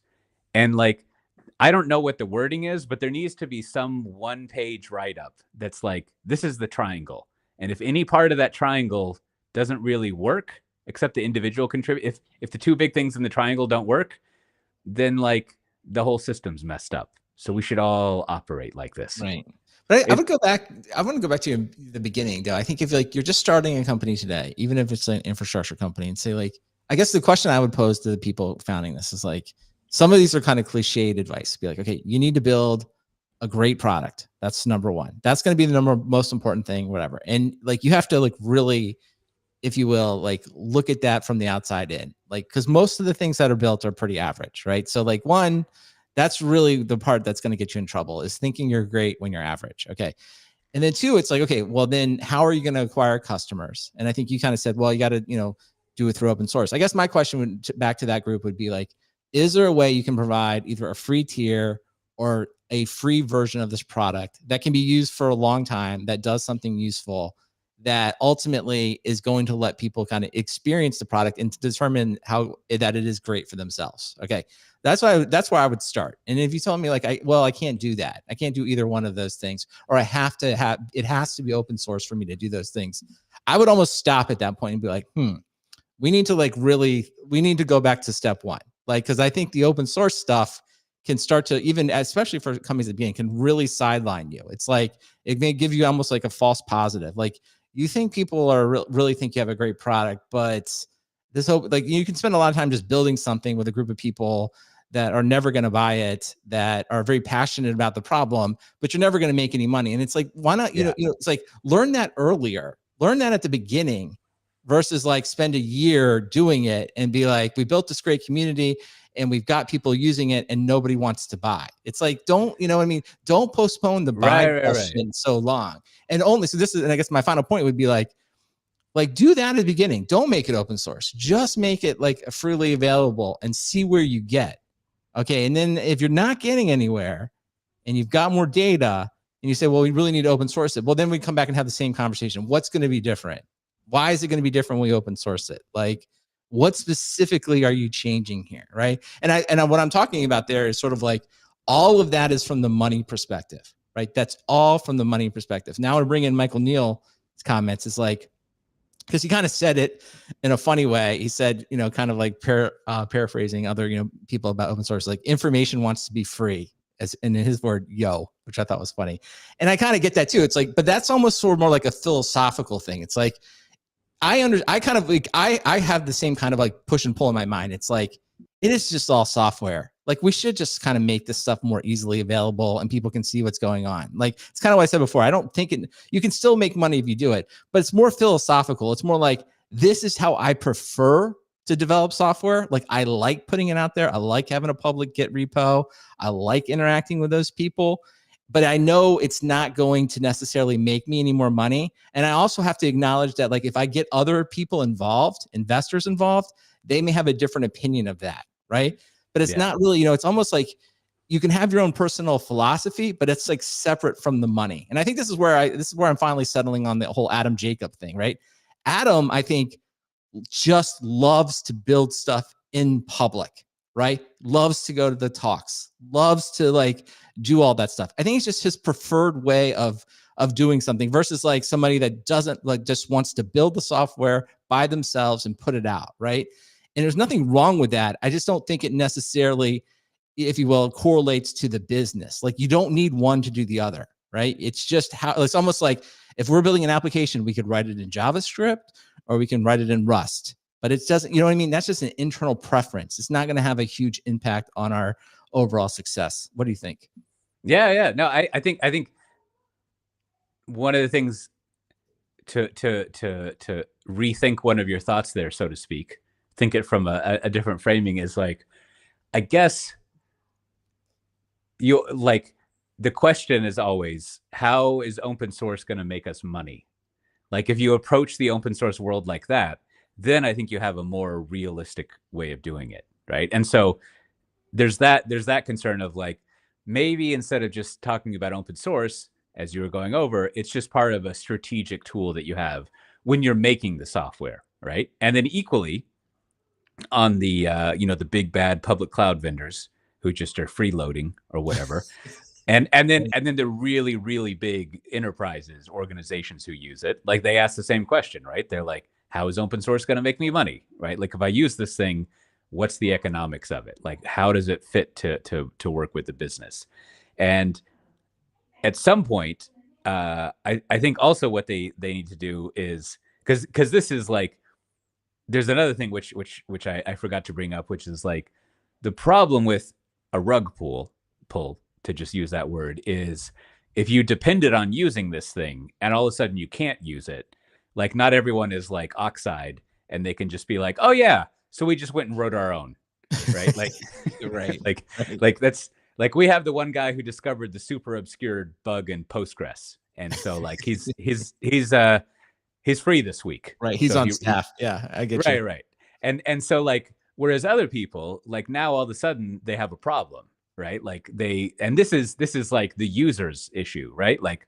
And like, I don't know what the wording is, but there needs to be some one-page write-up that's like, this is the triangle. And if any part of that triangle doesn't really work, except the individual contribute, if the two big things in the triangle don't work, then like the whole system's messed up. So we should all operate like this. Right. But I would go back. I want to go back to the beginning, though. I think if like you're just starting a company today, even if it's an infrastructure company, and say like, I guess the question I would pose to the people founding this is like, some of these are kind of cliched advice. Be like, okay, you need to build a great product. That's number one. That's going to be the most important thing, whatever. And like, you have to like really, if you will, like look at that from the outside in, like, because most of the things that are built are pretty average, right? So like one, that's really the part that's going to get you in trouble, is thinking you're great when you're average. Okay. And then two, it's like, okay, well then how are you going to acquire customers? And I think you kind of said, well, you got to, do it through open source. I guess my question would, back to that group, would be like, is there a way you can provide either a free tier or a free version of this product that can be used for a long time, that does something useful, that ultimately is going to let people kind of experience the product and to determine that it is great for themselves? Okay. That's where I would start. And if you tell me like, I can't do that. I can't do either one of those things, or it has to be open source for me to do those things, I would almost stop at that point and be like, we need to go back to step one. Like, cause I think the open source stuff can start to, even especially for companies at the beginning, can really sideline you. It's like, it may give you almost like a false positive. Like, you think people are really think you have a great product, but like you can spend a lot of time just building something with a group of people that are never going to buy it, that are very passionate about the problem, but you're never going to make any money. And it's like, why not, it's like, learn that earlier, learn that at the beginning, versus like spend a year doing it and be like, we built this great community and we've got people using it and nobody wants to buy. It's like, don't postpone the buy question so long. And I guess my final point would be like do that at the beginning. Don't make it open source. Just make it like freely available and see where you get. Okay. And then if you're not getting anywhere and you've got more data and you say, well, we really need to open source it. Well, then we come back and have the same conversation. What's going to be different? Why is it going to be different when we open source it? Like, what specifically are you changing here? Right. And what I'm talking about there is sort of like, all of that is from the money perspective, right? That's all from the money perspective. Now I bring in Michael Neal's comments. It's like, because he kind of said it in a funny way. He said, kind of like paraphrasing other, people about open source, like, information wants to be free, as in his word, which I thought was funny. And I kind of get that too. It's like, but that's almost sort of more like a philosophical thing. It's like, I have the same kind of like push and pull in my mind. It's like, it is just all software. Like, we should just kind of make this stuff more easily available and people can see what's going on. Like, it's kind of what I said before. I don't think you can still make money if you do it, but it's more philosophical. It's more like, this is how I prefer to develop software. Like, I like putting it out there. I like having a public Git repo. I like interacting with those people, but I know it's not going to necessarily make me any more money. And I also have to acknowledge that, like, if I get other people involved, investors involved, they may have a different opinion of that, right? But it's not really, it's almost like you can have your own personal philosophy, but it's like separate from the money. And I think this is where I'm finally settling on the whole Adam Jacob thing, right? Adam, I think, just loves to build stuff in public, right? Loves to go to the talks, loves to like do all that stuff. I think it's just his preferred way of doing something versus like somebody that doesn't like just wants to build the software by themselves and put it out, right? And there's nothing wrong with that. I just don't think it necessarily, if you will, correlates to the business. Like you don't need one to do the other, right? It's just how it's almost like if we're building an application, we could write it in JavaScript or we can write it in Rust. But it doesn't, you know what I mean? That's just an internal preference. It's not going to have a huge impact on our overall success. What do you think? Yeah. No, I think one of the things to rethink one of your thoughts there, so to speak, think it from a different framing is like, I guess you like the question is always, how is open source going to make us money? Like if you approach the open source world like that, then I think you have a more realistic way of doing it, right? And so there's that concern of like, maybe instead of just talking about open source as you were going over, it's just part of a strategic tool that you have when you're making the software, right? And then equally on the the big bad public cloud vendors who just are freeloading or whatever. And then the really, really big enterprises, organizations who use it, like they ask the same question, right? They're like, how is open source going to make me money, right? Like if I use this thing, what's the economics of it? Like how does it fit to work with the business? And at some point, I think also what they need to do is because this is like there's another thing which I forgot to bring up, which is like the problem with a rug pull to just use that word is if you depended on using this thing and all of a sudden you can't use it, like not everyone is like Oxide and they can just be like, oh yeah, so we just went and wrote our own, right? Like, right. like that's like we have the one guy who discovered the super obscure bug in Postgres, and so like he's free this week, Right. He's so on staff. Yeah, I get you. right. And so like whereas other people like now all of a sudden they have a problem, right? Like and this is like the user's issue, right? Like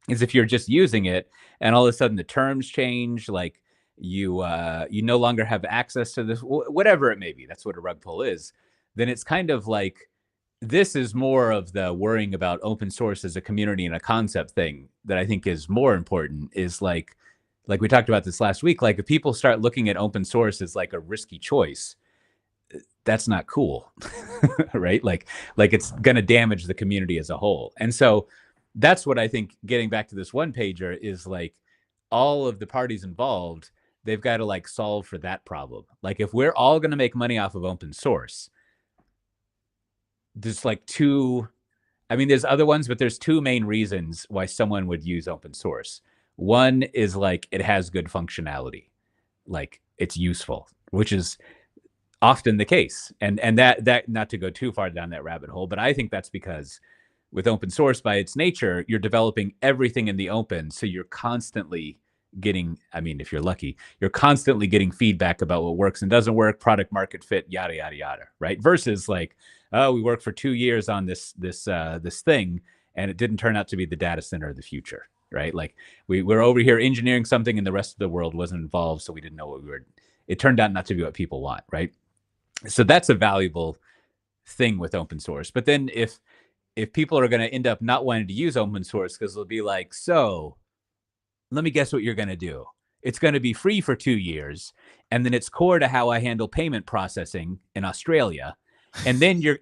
is if you're just using it and all of a sudden the terms change, like you no longer have access to this, whatever it may be. That's what a rug pull is. Then it's kind of like this is more of the worrying about open source as a community and a concept thing that I think is more important is like we talked about this last week, like if people start looking at open source as like a risky choice, that's not cool. Right? Like it's going to damage the community as a whole. And so that's what I think getting back to this one pager is like all of the parties involved, they've got to like solve for that problem. Like if we're all going to make money off of open source, there's like there's other ones, but there's two main reasons why someone would use open source. One is like it has good functionality, like it's useful, which is often the case. And that not to go too far down that rabbit hole, but I think that's because with open source by its nature, you're developing everything in the open. So you're constantly getting, I mean, if you're lucky, you're constantly getting feedback about what works and doesn't work, product market fit, yada, yada, yada. Right. Versus like, oh, we worked for 2 years on this thing and it didn't turn out to be the data center of the future. Right. Like we're over here engineering something and the rest of the world wasn't involved. So we didn't know what we were, it turned out not to be what people want. Right. So that's a valuable thing with open source. But then if people are going to end up not wanting to use open source because they'll be like, so let me guess what you're going to do. It's going to be free for 2 years, and then it's core to how I handle payment processing in Australia, and then you're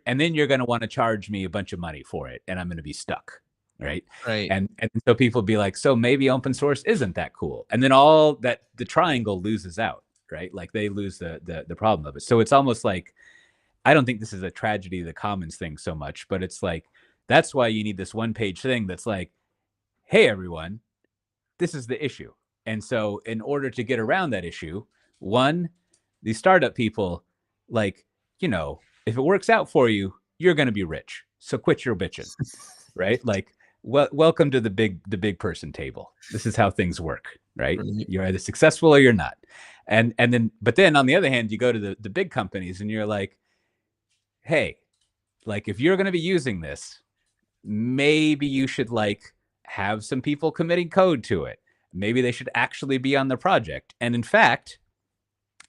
going to want to charge me a bunch of money for it, and I'm going to be stuck, right? Right. And so people be like, so maybe open source isn't that cool, and then all that the triangle loses out, right? Like they lose the problem of it. So it's almost like I don't think this is a tragedy of the commons thing so much, but it's like that's why you need this one page thing that's like, hey everyone, this is the issue. And so in order to get around that issue, one, these startup people, like, if it works out for you, you're going to be rich. So quit your bitching, right? Like, welcome to the big person table. This is how things work, right? You're either successful or you're not. And then, but then on the other hand, you go to the big companies and you're like, hey, like if you're going to be using this, maybe you should like have some people committing code to it. Maybe they should actually be on the project. And in fact,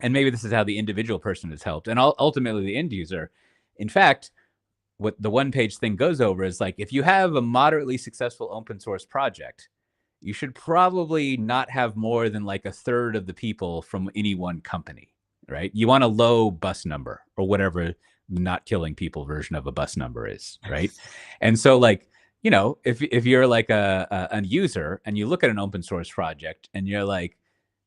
and maybe this is how the individual person is helped, and ultimately the end user. In fact, what the one page thing goes over is like, if you have a moderately successful open source project, you should probably not have more than like a third of the people from any one company, right? You want a low bus number or whatever the not killing people version of a bus number is, right? And so like, you know, if you're like a user and you look at an open source project and you're like,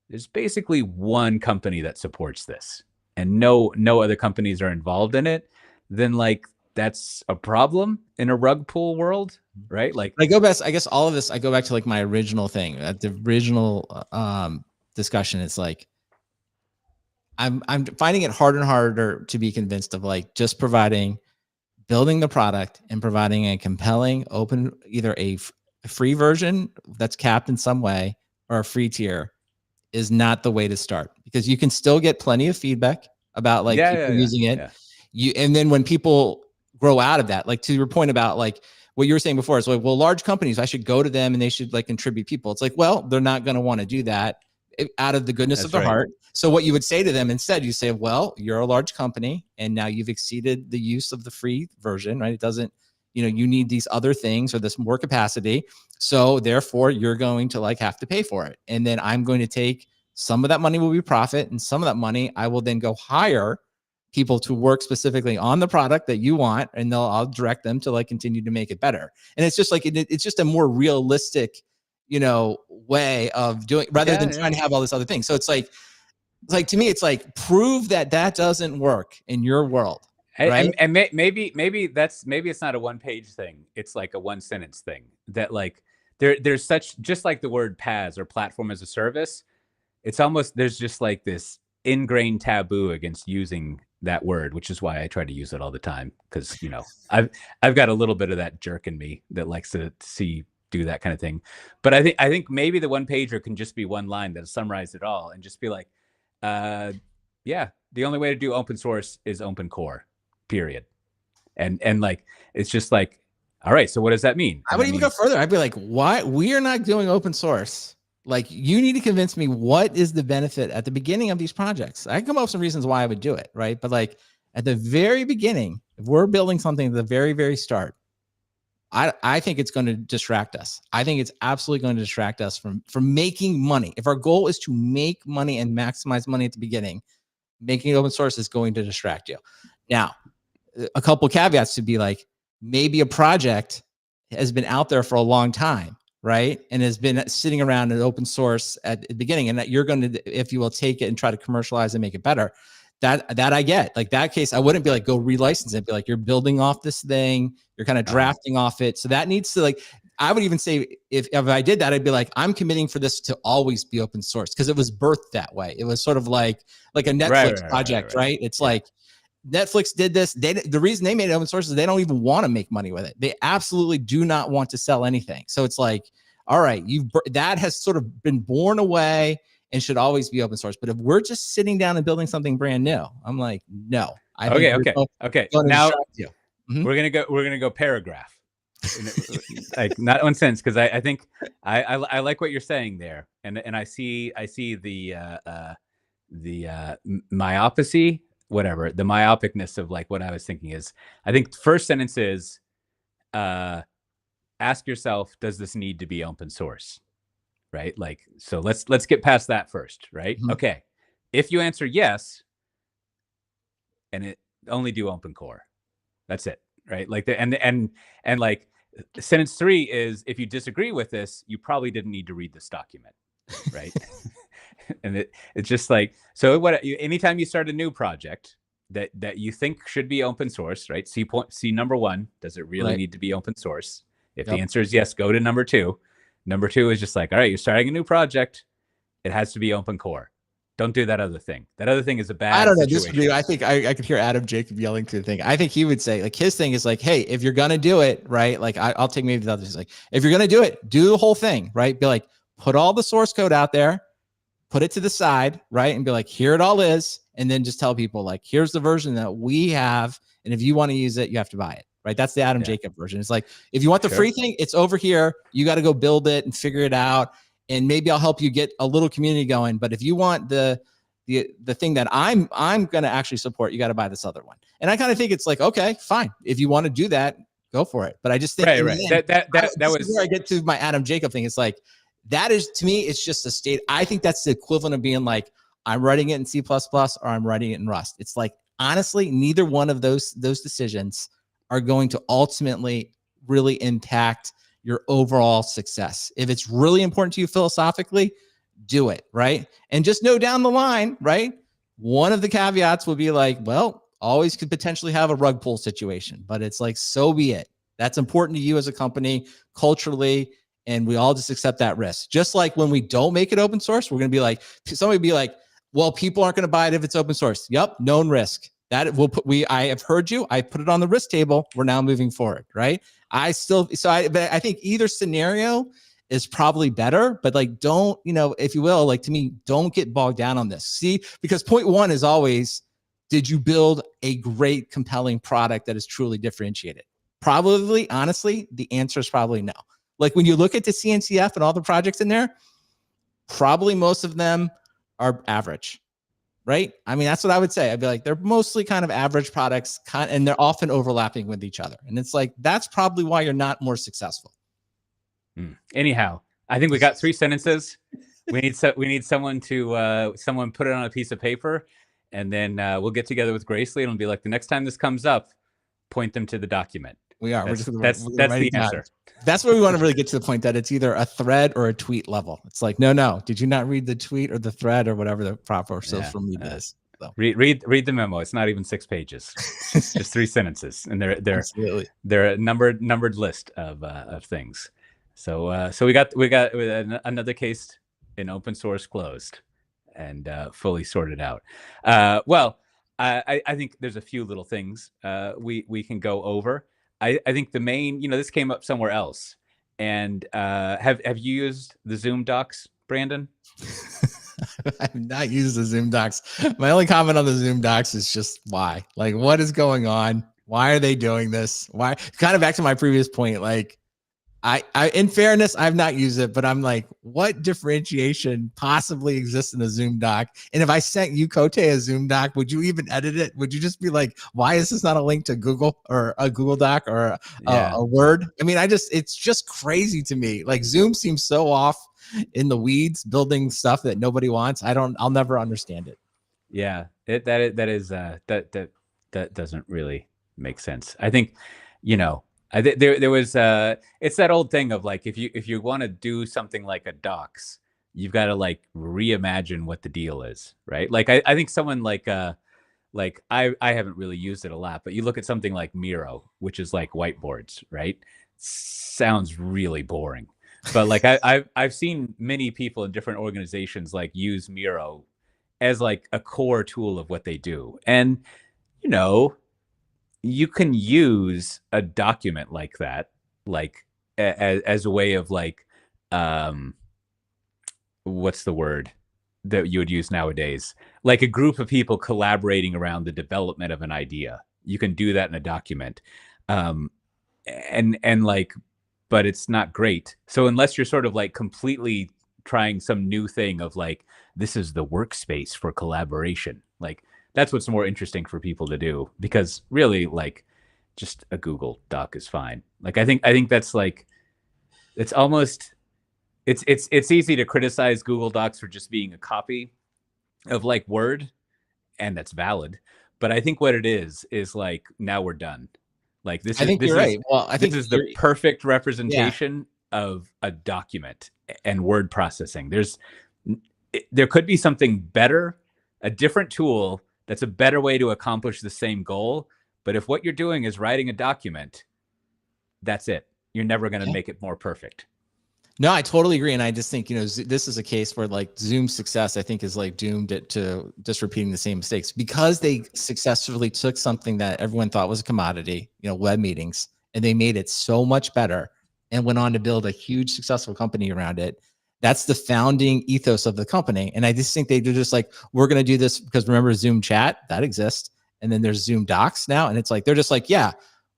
there's basically one company that supports this and no other companies are involved in it, then like that's a problem in a rug pull world, right? Like I go back, I guess all of this, I go back to like my original thing at the original discussion. It's like, I'm finding it harder and harder to be convinced of like just building the product and providing a compelling open, either a free version that's capped in some way or a free tier is not the way to start, because you can still get plenty of feedback about like people using it. And then when people grow out of that, like to your point about like what you were saying before, is like, well, large companies, I should go to them and they should like contribute people. It's like, well, they're not going to want to do that out of the goodness of their heart. So what you would say to them instead, you say, well, you're a large company and now you've exceeded the use of the free version, right? It doesn't, you know, you need these other things or this more capacity. So therefore you're going to like have to pay for it. And then I'm going to take some of that money will be profit, and some of that money I will then go hire people to work specifically on the product that you want, and I'll direct them to like continue to make it better. And it's just like, it's just a more realistic, you know, way of doing, rather than trying to have all this other thing. So it's like to me, it's like, prove that that doesn't work in your world. Right. And maybe it's not a one page thing. It's like a one sentence thing that like there's such, just like the word PaaS or platform as a service. It's almost, there's just like this ingrained taboo against using that word, which is why I try to use it all the time. Cause you know, I've got a little bit of that jerk in me that likes to see do that kind of thing. But I think maybe the one pager can just be one line that summarized it all and just be like, yeah, the only way to do open source is open core, period. And like, it's just like, all right, so what does that mean? I would even go further. I'd be like, why we are not doing open source? Like, you need to convince me what is the benefit at the beginning of these projects. I can come up with some reasons why I would do it, right? But like at the very beginning, if we're building something at the very, very start, I think it's going to distract us. I think it's absolutely going to distract us from making money. If our goal is to make money and maximize money at the beginning, making it open source is going to distract you. Now, a couple of caveats to be like, maybe a project has been out there for a long time, right? And has been sitting around in open source at the beginning, and that you're going to, if you will take it and try to commercialize and make it better, that I get. Like that case, I wouldn't be like, go relicense it. Be like, you're building off this thing, you're kind of drafting off it. So that needs to like, I would even say if I did that, I'd be like, I'm committing for this to always be open source, because it was birthed that way. It was sort of like a Netflix project, right? It's like, Netflix did this. The reason they made it open source is they don't even want to make money with it. They absolutely do not want to sell anything. So it's like, all right, that has sort of been born away and should always be open source. But if we're just sitting down and building something brand new, I'm like, no. Okay. Now we're gonna go paragraph. Like not one sentence, because I think I like what you're saying there, and I see the myopathy, whatever, the myopicness of like what I was thinking is, I think first sentence is, ask yourself, does this need to be open source? Right? Like, so let's get past that first, right? Mm-hmm. Okay. If you answer yes, and it only do open core, that's it, right? Like and like sentence 3 is, if you disagree with this, you probably didn't need to read this document, right? And it's just like, so anytime you start a new project that you think should be open source, right? See number 1, does it really need to be open source? If the answer is yes, go to number 2. Number 2 is just like, all right, you're starting a new project, it has to be open core. Don't do that other thing. That other thing is a bad situation. I don't know. This would be, I think I could hear Adam Jacob yelling to the thing. I think he would say, like, his thing is like, hey, if you're going to do it, right? Like, I'll take maybe the others. Like, if you're going to do it, do the whole thing, right? Be like, put all the source code out there, put it to the side, right? And be like, here it all is. And then just tell people, like, here's the version that we have. And if you want to use it, you have to buy it, right? That's the Adam Jacob version. It's like, if you want the free thing, it's over here. You got to go build it and figure it out. And maybe I'll help you get a little community going. But if you want the the thing that I'm going to actually support, you got to buy this other one. And I kind of think it's like, okay, fine. If you want to do that, go for it. But I just think right. That this was is where I get to my Adam Jacob thing. It's like, that is, to me, it's just a state. I think that's the equivalent of being like, I'm writing it in C++ or I'm writing it in Rust. It's like, honestly, neither one of those decisions are going to ultimately really impact your overall success. If it's really important to you philosophically, do it, right? And just know down the line, right? One of the caveats will be like, well, always could potentially have a rug pull situation, but it's like, so be it. That's important to you as a company, culturally, and we all just accept that risk. Just like when we don't make it open source, we're going to be like, somebody be like, well, people aren't going to buy it if it's open source. Yep, known risk. That will put, I have heard you. I put it on the risk table. We're now moving forward, right? But I think either scenario is probably better, but like, don't, if you will, like, to me, don't get bogged down on this. See, because point one is always, did you build a great, compelling product that is truly differentiated? Probably, honestly, the answer is probably no. Like when you look at the CNCF and all the projects in there, probably most of them are average, right? I mean, that's what I would say. I'd be like, they're mostly kind of average products, and they're often overlapping with each other. And it's like, that's probably why you're not more successful. Anyhow, I think we got 3 sentences. We need someone to someone put it on a piece of paper, and then we'll get together with Gracely and we'll be like, the next time this comes up, point them to the document. We are. That's the answer. That's where we want to really get to the point that it's either a thread or a tweet level. It's like, no. Did you not read the tweet or the thread or whatever the proper social media is? So. Read the memo. It's not even 6 pages. It's just 3 sentences, and they're a numbered list of things. So we got another case in open source closed and fully sorted out. Well, I think there's a few little things we can go over. I think the main, this came up somewhere else. And have you used the Zoom docs, Brandon? I've not used the Zoom docs. My only comment on the Zoom docs is just why? Like, what is going on? Why are they doing this? Why? Kind of back to my previous point. Like, I in fairness, I've not used it, but I'm like, what differentiation possibly exists in a Zoom doc? And if I sent you, Cote, a Zoom doc, would you even edit it? Would you just be like, why is this not a link to Google or a Google Doc or a Word? I mean, it's just crazy to me. Like, Zoom seems so off in the weeds, building stuff that nobody wants. I'll never understand it. Yeah, that doesn't really make sense. I think, there was it's that old thing of like, if you want to do something like a docs, you've got to like reimagine what the deal is, right? Like I think someone like I haven't really used it a lot, but you look at something like Miro, which is like whiteboards, right? Sounds really boring. But like I've seen many people in different organizations like use Miro as like a core tool of what they do. And you can use a document like that, like as a way of like, what's the word that you would use nowadays? Like a group of people collaborating around the development of an idea. You can do that in a document. And like, but it's not great. So unless you're sort of like completely trying some new thing of like, this is the workspace for collaboration, like, that's what's more interesting for people to do, because really, like, just a Google Doc is fine. Like, I think that's like, it's almost, it's easy to criticize Google Docs for just being a copy of like Word, and that's valid. But I think what it is like, now we're done. Like this is right. Well, I think this is the perfect representation of a document and word processing. There could be something better, a different tool that's a better way to accomplish the same goal. But if what you're doing is writing a document, that's it. You're never going to make it more perfect. No, I totally agree. And I just think, this is a case where like Zoom's success, I think, is like doomed to just repeating the same mistakes, because they successfully took something that everyone thought was a commodity, web meetings, and they made it so much better and went on to build a huge successful company around it. That's the founding ethos of the company. And I just think they do just like, we're going to do this because, remember, Zoom chat, that exists. And then there's Zoom docs now. And it's like, they're just like, yeah,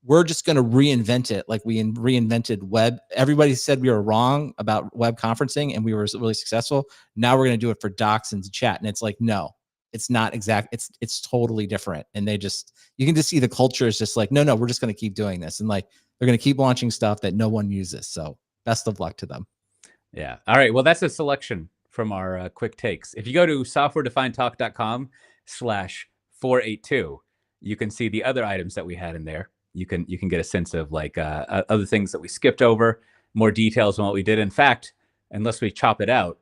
we're just going to reinvent it. Like we reinvented web. Everybody said we were wrong about web conferencing and we were really successful. Now we're going to do it for docs and chat. And it's like, no, it's not exact. It's totally different. And you can just see the culture is just like, no, we're just going to keep doing this. And like, they're going to keep launching stuff that no one uses. So best of luck to them. Yeah. All right. Well, that's a selection from our quick takes. If you go to softwaredefinedtalk.com/482, you can see the other items that we had in there. You can get a sense of like other things that we skipped over, more details on what we did. In fact, unless we chop it out,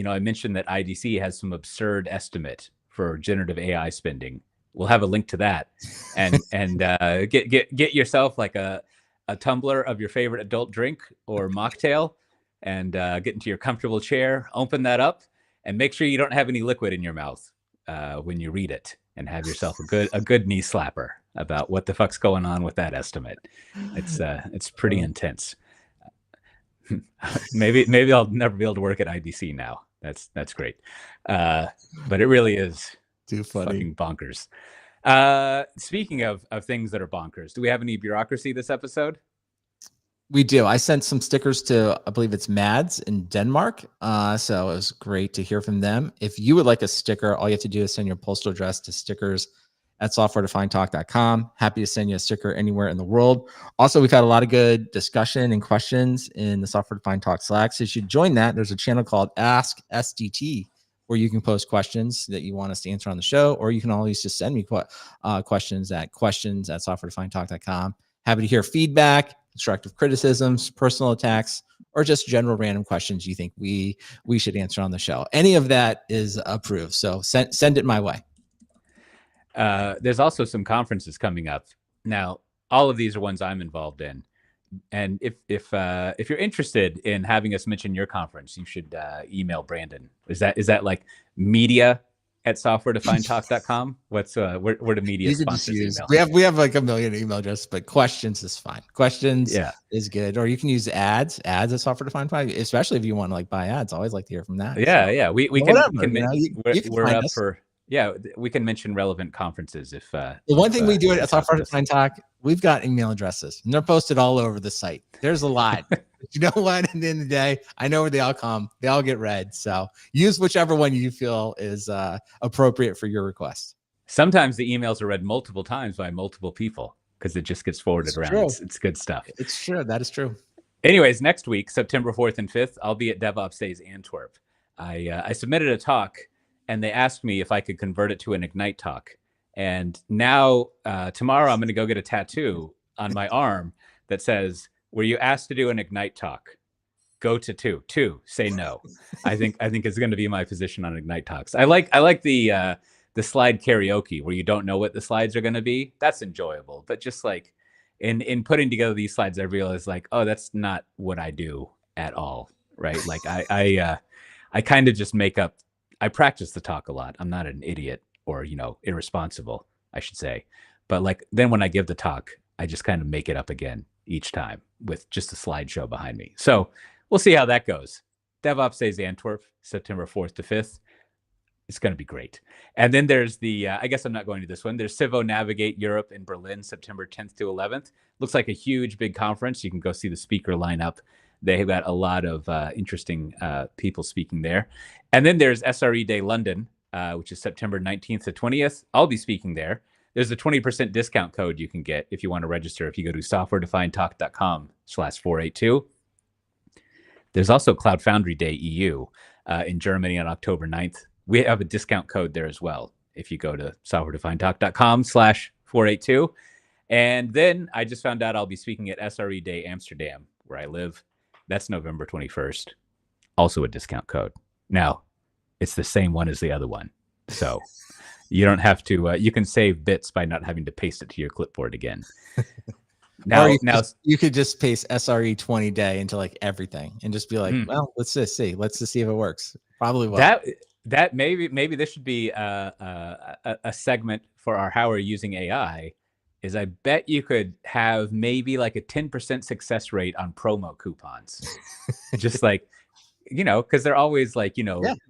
I mentioned that IDC has some absurd estimate for generative AI spending. We'll have a link to that, and get yourself like a tumbler of your favorite adult drink or mocktail, and get into your comfortable chair, open that up, and make sure you don't have any liquid in your mouth when you read it, and have yourself a good knee slapper about what the fuck's going on with that estimate. It's pretty intense. maybe I'll never be able to work at IDC now. That's great. But it really is too funny. Fucking bonkers. Speaking of things that are bonkers, do we have any bureaucracy this episode? We do. I sent some stickers to, I believe it's Mads in Denmark. So it was great to hear from them. If you would like a sticker, all you have to do is send your postal address to stickers@softwaredefinedtalk.com. Happy to send you a sticker anywhere in the world. Also, we've had a lot of good discussion and questions in the Software Defined Talk Slack. So you should join that. There's a channel called Ask SDT where you can post questions that you want us to answer on the show, or you can always just send me questions at questions@softwaredefinedtalk.com. Happy to hear feedback, constructive criticisms, personal attacks, or just general random questions you think we should answer on the show. Any of that is approved. So send it my way. There's also some conferences coming up. Now, all of these are ones I'm involved in. And if you're interested in having us mention your conference, you should email Brandon. Is that like media@softwaredefinedtalk.com? What's where do media sponsors email? We have like a million email addresses, but questions is fine. Questions is good. Or you can use ads at softwaredefined, especially if you want to like buy ads. I always like to hear from that. Yeah. We can we're up us. for we can mention relevant conferences if the one thing we do at Software Defined Talk, we've got email addresses and they're posted all over the site. There's a lot. You know what? At the end of the day, I know where they all come. They all get read. So use whichever one you feel is appropriate for your request. Sometimes the emails are read multiple times by multiple people because it just gets forwarded around. It's good stuff. It's true. That is true. Anyways, next week, September 4th and 5th, I'll be at DevOps Days Antwerp. I submitted a talk and they asked me if I could convert it to an Ignite talk. And now tomorrow I'm going to go get a tattoo on my arm that says, "Were you asked to do an Ignite talk? Go to 2. Say no." I think it's going to be my position on Ignite talks. I like the slide karaoke where you don't know what the slides are going to be. That's enjoyable. But just like in putting together these slides, I realized like, oh, that's not what I do at all. Right? Like I kind of just make up. I practice the talk a lot. I'm not an idiot or, irresponsible, I should say. But like then when I give the talk, I just kind of make it up again each time with just a slideshow behind me. So we'll see how that goes. DevOps Days Antwerp, September 4th to 5th. It's going to be great. And then there's the, I guess I'm not going to this one. There's Civo Navigate Europe in Berlin, September 10th to 11th. Looks like a huge, big conference. You can go see the speaker lineup. They've got a lot of interesting people speaking there. And then there's SRE Day London, which is September 19th to 20th. I'll be speaking there. There's a 20% discount code you can get if you want to register. If you go to softwaredefinedtalk.com/482. There's also Cloud Foundry Day EU in Germany on October 9th. We have a discount code there as well. If you go to softwaredefinedtalk.com/482. And then I just found out I'll be speaking at SRE Day Amsterdam, where I live. That's November 21st. Also a discount code. Now, it's the same one as the other one. So you don't have to, you can save bits by not having to paste it to your clipboard again. Now you could just paste SRE 20 day into like everything and just be like, well, let's just see if it works. Probably will. That maybe this should be a segment for our How Are You Using AI. Is I bet you could have maybe like a 10% success rate on promo coupons. Just like, because they're always like,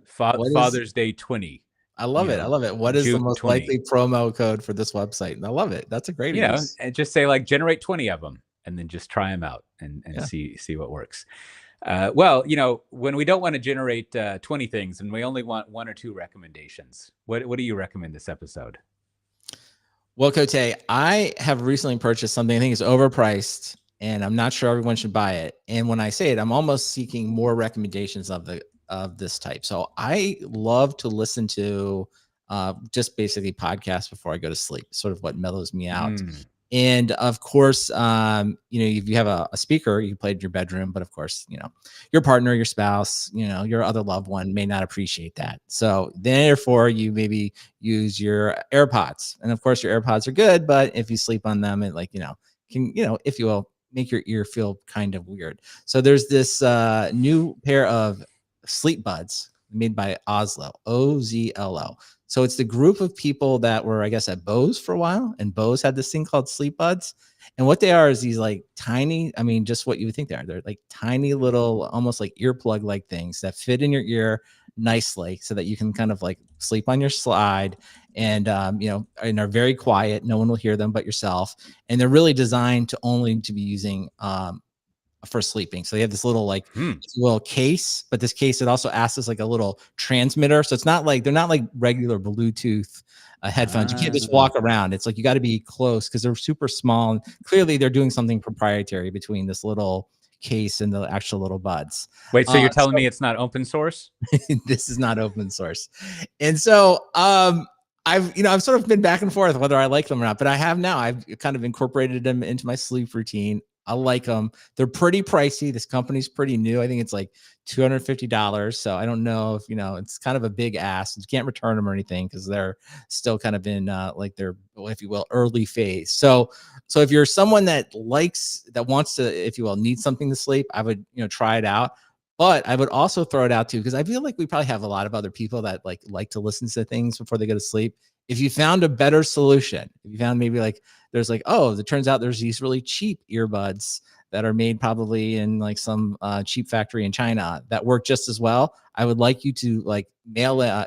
Father's Day 20. I love it. What is June the most 20. Likely promo code for this website? And I love it. That's a great and just say like generate 20 of them and then just try them out and see what works. Well, when we don't want to generate 20 things and we only want one or two recommendations, what do you recommend this episode? Well, Cote, I have recently purchased something I think is overpriced, and I'm not sure everyone should buy it. And when I say it, I'm almost seeking more recommendations of this type. So I love to listen to just basically podcasts before I go to sleep. Sort of what mellows me out. Mm. And of course, if you have a speaker, you can play it in your bedroom, but of course, your partner, your spouse, your other loved one may not appreciate that. So therefore, you maybe use your AirPods. And of course, your AirPods are good, but if you sleep on them, it can, if you will, make your ear feel kind of weird. So there's this new pair of sleep buds made by Oslo, Ozlo. So it's the group of people that were, I guess, at Bose for a while, and Bose had this thing called sleep buds. And what they are is these like tiny, I mean, just what you would think they are. They're like tiny little, almost like earplug like things that fit in your ear nicely so that you can kind of like sleep on your slide and, and are very quiet. No one will hear them but yourself. And they're really designed to only to be using, for sleeping. So they have this little little case, but this case it also acts as like a little transmitter. So it's not like they're not like regular Bluetooth headphones. You can't just walk around. It's like you got to be close because they're super small. And clearly they're doing something proprietary between this little case and the actual little buds. Wait, so you're telling me it's not open source? This is not open source. And so I've sort of been back and forth whether I like them or not, but I have now. I've kind of incorporated them into my sleep routine. I like them. They're pretty pricey. This company's pretty new. I think it's like $250. So I don't know if, it's kind of a big ask. You can't return them or anything because they're still kind of in like their, if you will, early phase. So if you're someone that wants to, if you will, need something to sleep, I would, try it out. But I would also throw it out too, because I feel like we probably have a lot of other people that like to listen to things before they go to sleep. If you found a better solution, if you found maybe there's it turns out there's these really cheap earbuds that are made probably in like some cheap factory in China that work just as well. I would like you to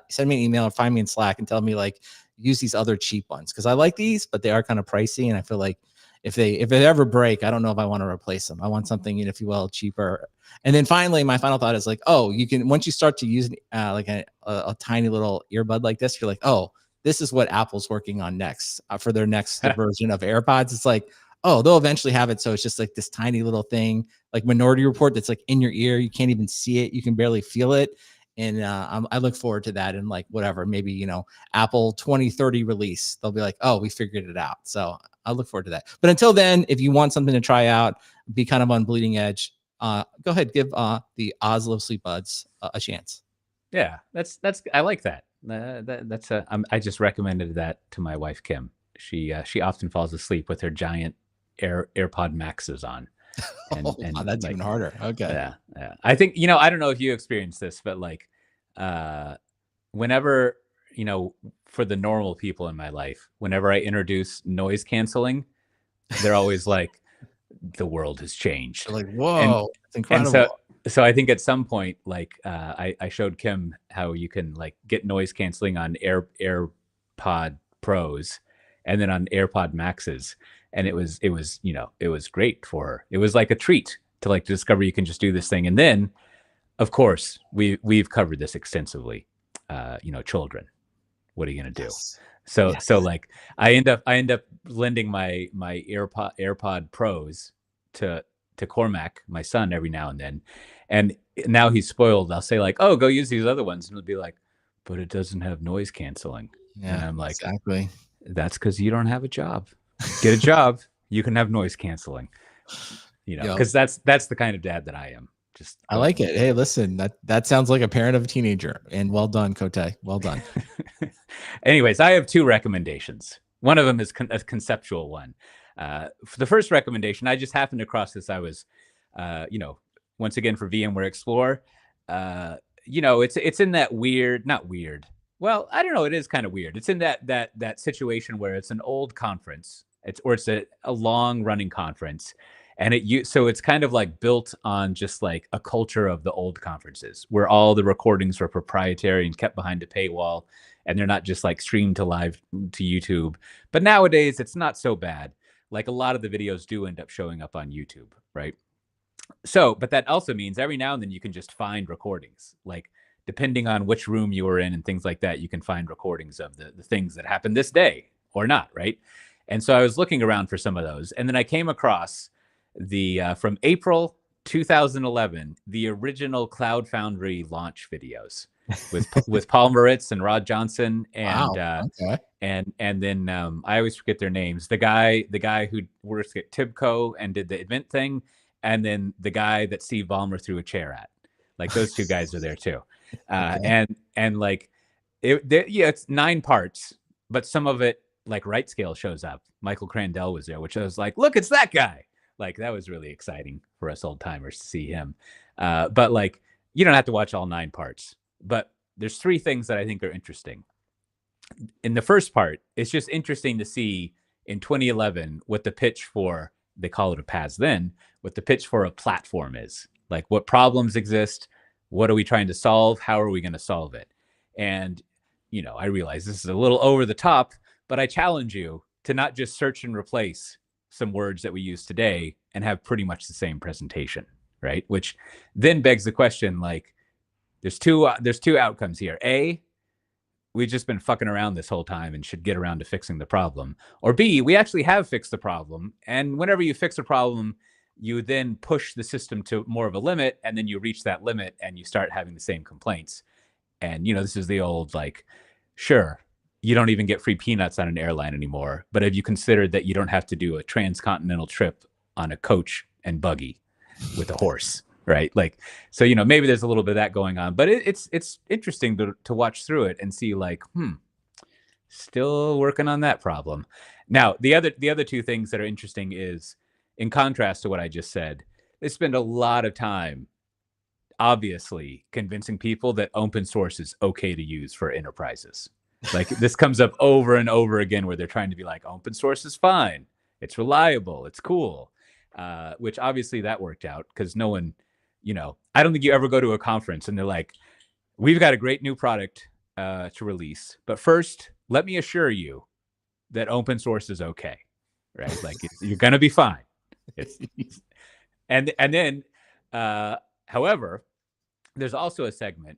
send me an email or find me in Slack and tell me use these other cheap ones because I like these, but they are kind of pricey, and I feel like if they ever break, I don't know if I want to replace them. I want something, if you will, cheaper. And then finally, my final thought is you can, once you start to use a tiny little earbud like this, you're like, oh, this is what Apple's working on next for their next version of AirPods. It's like, oh, they'll eventually have it. So it's just like this tiny little thing, like Minority Report, that's like in your ear. You can't even see it. You can barely feel it. And I look forward to that. And whatever, maybe, Apple 2030 release, they'll be like, oh, we figured it out. So I look forward to that. But until then, if you want something to try out, be kind of on bleeding edge, go ahead, give the Oslo Sleep Buds a chance. Yeah, that's I like that. I just recommended that to my wife Kim. She often falls asleep with her giant AirPod Maxes on. And that's even harder. Okay. Yeah. I think, I don't know if you experienced this, but whenever, for the normal people in my life, whenever I introduce noise canceling, they're always like, the world has changed. They're like, whoa, it's incredible. And so I think at some point, I showed Kim how you can get noise canceling on AirPod Pros and then on AirPod Maxes. And it was great for her. It was like a treat to discover you can just do this thing. And then, of course, we've covered this extensively. Children. What are you gonna do? Yes. So I end up lending my AirPod Pros to Cormac, my son, every now and then. And now he's spoiled. I'll say oh, go use these other ones, and he'll be like, but it doesn't have noise canceling. Yeah, and I'm like, exactly. That's because you don't have a job. Get a job. You can have noise canceling. Because that's the kind of dad that I am. I like it. Hey, listen, that sounds like a parent of a teenager. And well done, Cote. Well done. Anyways, I have two recommendations. One of them is a conceptual one. For the first recommendation, I just happened across this. I was, once again for VMware Explore. It's in that weird, not weird. Well, I don't know. It is kind of weird. It's in that situation where it's an old conference. It's a long running conference. And so it's kind of built on just a culture of the old conferences where all the recordings were proprietary and kept behind a paywall, and they're not just streamed to live to YouTube. But nowadays it's not so bad. A lot of the videos do end up showing up on YouTube, right? So, but that also means every now and then you can just find recordings, like depending on which room you were in and things like that, you can find recordings of the things that happened this day or not, right? And so I was looking around for some of those, and then I came across the from April 2011, the original Cloud Foundry launch videos with Paul Moritz and Rod Johnson Wow. Okay. and then I always forget their names. The guy who works at Tibco and did the event thing, and then the guy that Steve Ballmer threw a chair at. Like those two guys are there too, Okay. and like yeah, it's 9 parts, but some of it like Right Scale shows up. Michael Crandell was there, which I was like, look, it's that guy. Like that was really exciting for us old timers to see him. But like you don't have to watch all 9 parts, but there's 3 things that I think are interesting. In the first part, it's just interesting to see in 2011 what the pitch for, they call it a PaaS then, what the pitch for a platform is. Like what problems exist, what are we trying to solve, how are we going to solve it? And, you know, I realize this is a little over the top, but I challenge you to not just search and replace some words that we use today and have pretty much the same presentation, right? Which then begs the question, like, there's two outcomes here. A, we've just been fucking around this whole time and should get around to fixing the problem. Or B, we actually have fixed the problem. And whenever you fix a problem, you then push the system to more of a limit, and then you reach that limit and you start having the same complaints. And, you know, this is the old, like, sure, you don't even get free peanuts on an airline anymore. But have you considered that you don't have to do a transcontinental trip on a coach and buggy with a horse? Right. Like, so, you know, maybe there's a little bit of that going on, but it's interesting to watch through it and see like, still working on that problem. Now, the other 2 things that are interesting is, in contrast to what I just said, they spend a lot of time obviously convincing people that open source is okay to use for enterprises. Like this comes up over and over again where they're trying to be like, open source is fine, it's reliable, it's cool, which obviously that worked out because no one, you know, I don't think you ever go to a conference and they're like, we've got a great new product to release, but first, let me assure you that open source is okay, right? Like you're gonna be fine. It's and then, however, there's also a segment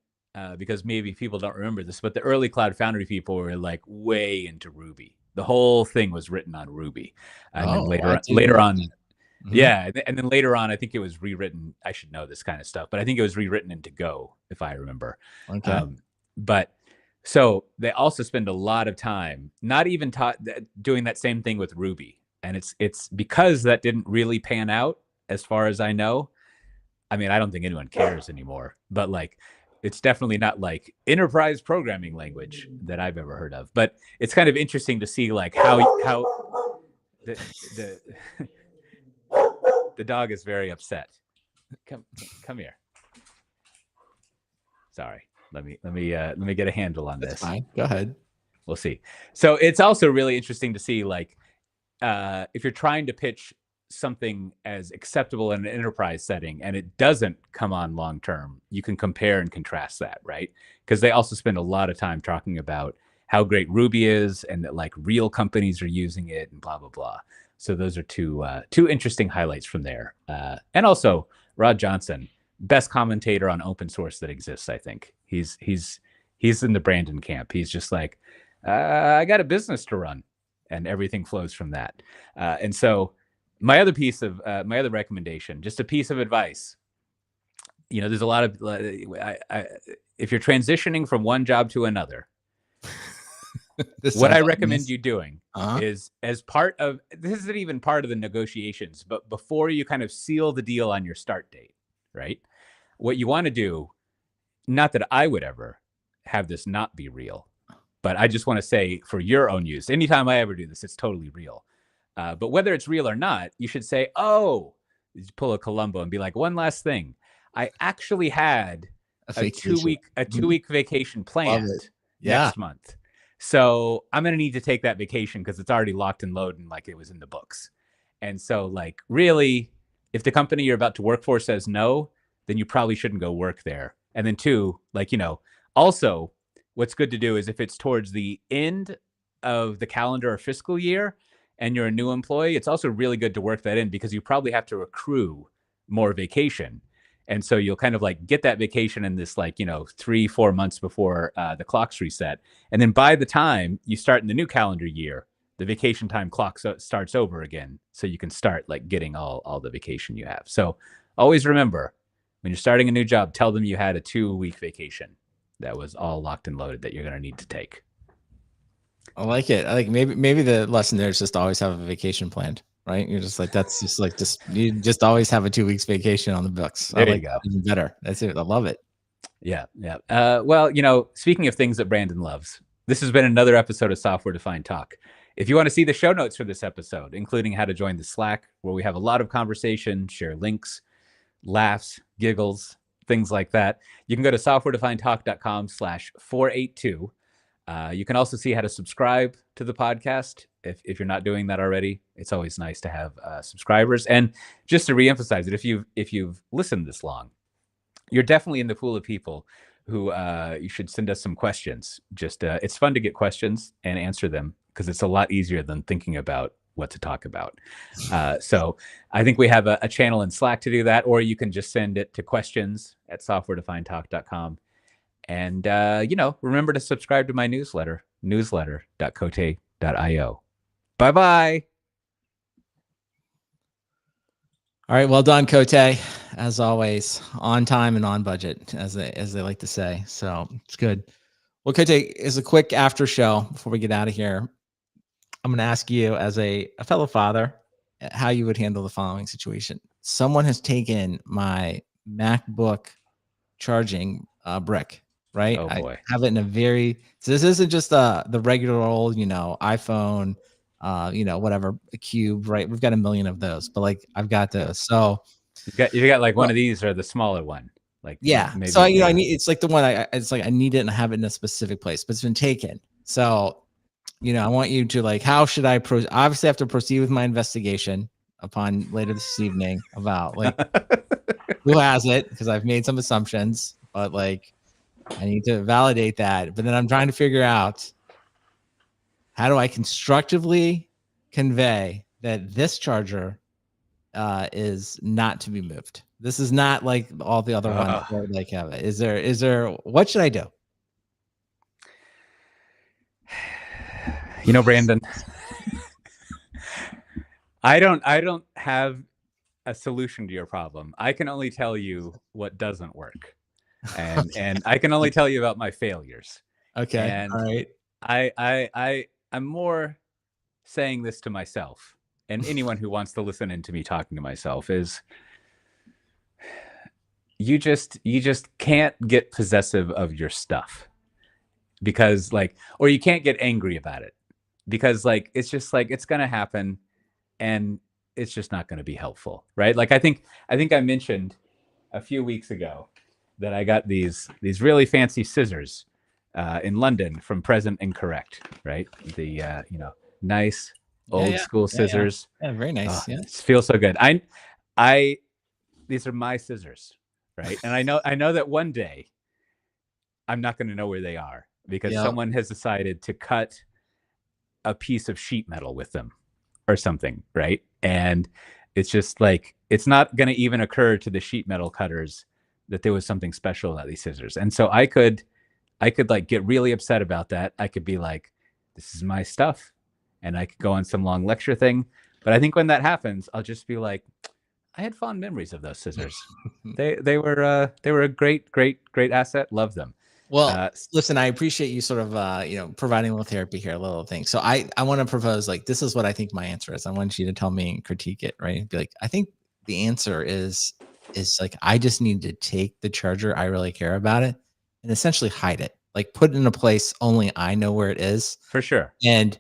because maybe people don't remember this, but the early Cloud Foundry people were like way into Ruby. The whole thing was written on Ruby, and then Oh, I didn't later know on, that. Mhm. yeah, and then later on, I think it was rewritten. I should know this kind of stuff, but I think it was rewritten into Go, if I remember. Okay. But so they also spend a lot of time not even doing that same thing with Ruby, and it's because that didn't really pan out, as far as I know. I mean, I don't think anyone cares anymore, but like, it's definitely not like enterprise programming language that I've ever heard of. But it's kind of interesting to see like how the the dog is very upset. Come here. Sorry. Let me get a handle on That's this. fine. Go ahead. We'll see. So it's also really interesting to see like if you're trying to pitch something as acceptable in an enterprise setting and it doesn't come on long term, you can compare and contrast that, right? Because they also spend a lot of time talking about how great Ruby is and that like real companies are using it and blah blah blah. So those are two interesting highlights from there. And also Rod Johnson, best commentator on open source that exists. I think he's in the Brandon camp. He's just like, I got a business to run, and everything flows from that. And so my other recommendation, just a piece of advice, you know, there's a lot of if you're transitioning from one job to another, what I recommend you doing is, as part of, this isn't even part of the negotiations, but before you kind of seal the deal on your start date, right? What you want to do, not that I would ever have this not be real, but I just want to say for your own use, anytime I ever do this, it's totally real. But whether it's real or not, you should say, oh, you pull a Columbo and be like, one last thing. I actually had a 2-week vacation planned next month. So I'm going to need to take that vacation because it's already locked and loaded and like it was in the books. And so like, really, if the company you're about to work for says no, then you probably shouldn't go work there. And then 2, like, you know, also what's good to do is if it's towards the end of the calendar or fiscal year and you're a new employee, it's also really good to work that in because you probably have to accrue more vacation. And so you'll kind of like get that vacation in this like, 3-4 months before the clocks reset. And then by the time you start in the new calendar year, the vacation time clock starts over again. So you can start like getting all the vacation you have. So always remember, when you're starting a new job, tell them you had a 2-week vacation that was all locked and loaded that you're going to need to take. I like it. I like maybe the lesson there is just always have a vacation planned, right? You're just like, that's just like, you just always have a 2 weeks vacation on the books. There I like you go. Even better. That's it. I love it. Yeah. Well, speaking of things that Brandon loves, this has been another episode of Software Defined Talk. If you want to see the show notes for this episode, including how to join the Slack, where we have a lot of conversation, share links, laughs, giggles, things like that, you can go to softwaredefinedtalk.com/482. You can also see how to subscribe to the podcast if you're not doing that already. It's always nice to have subscribers. And just to reemphasize it, if you've listened this long, you're definitely in the pool of people who you should send us some questions. Just it's fun to get questions and answer them because it's a lot easier than thinking about what to talk about. So I think we have a channel in Slack to do that, or you can just send it to questions@softwaredefinedtalk.com. And, remember to subscribe to my newsletter.cote.io. Bye-bye. All right. Well done, Cote. As always, on time and on budget, as they like to say. So it's good. Well, Cote, is a quick after show before we get out of here. I'm going to ask you, as a fellow father, how you would handle the following situation. Someone has taken my MacBook charging brick, right? Oh, boy. I have it in a so this isn't just the regular old, iPhone, whatever, a cube, right? We've got a million of those, but like I've got those. So you got like one of these or the smaller one. Like, yeah. Maybe, so I need, it's like the one it's like I need it and I have it in a specific place, but it's been taken. So I want you to like, how should I obviously have to proceed with my investigation upon later this evening about like who has it, because I've made some assumptions, but like I need to validate that. But then I'm trying to figure out, how do I constructively convey that this charger is not to be moved? This is not like all the other ones that like have it. Is there what should I do? Brandon, I don't have a solution to your problem. I can only tell you what doesn't work. And I can only tell you about my failures. Okay. And all right. I'm more saying this to myself, and anyone who wants to listen into me talking to myself, is you just can't get possessive of your stuff, because or you can't get angry about it, because it's just it's going to happen and it's just not going to be helpful. Right. I think I mentioned a few weeks ago that I got these really fancy scissors in London from Present Incorrect, right? The nice old school scissors. Yeah, very nice. Yeah, it feels so good. These are my scissors, right? And I know that one day I'm not going to know where they are, because someone has decided to cut a piece of sheet metal with them or something, right? And it's just it's not going to even occur to the sheet metal cutters that there was something special about these scissors. And so I could get really upset about that. I could be like, this is my stuff. And I could go on some long lecture thing. But I think when that happens, I'll just be like, I had fond memories of those scissors. They were a great asset. Love them. Well, listen, I appreciate you sort of, providing a little therapy here, a little thing. So I want to propose, this is what I think my answer is. I want you to tell me and critique it, right? Be like, I think the answer is I just need to take the charger, I really care about it, and essentially hide it, put it in a place only I know where it is. For sure. And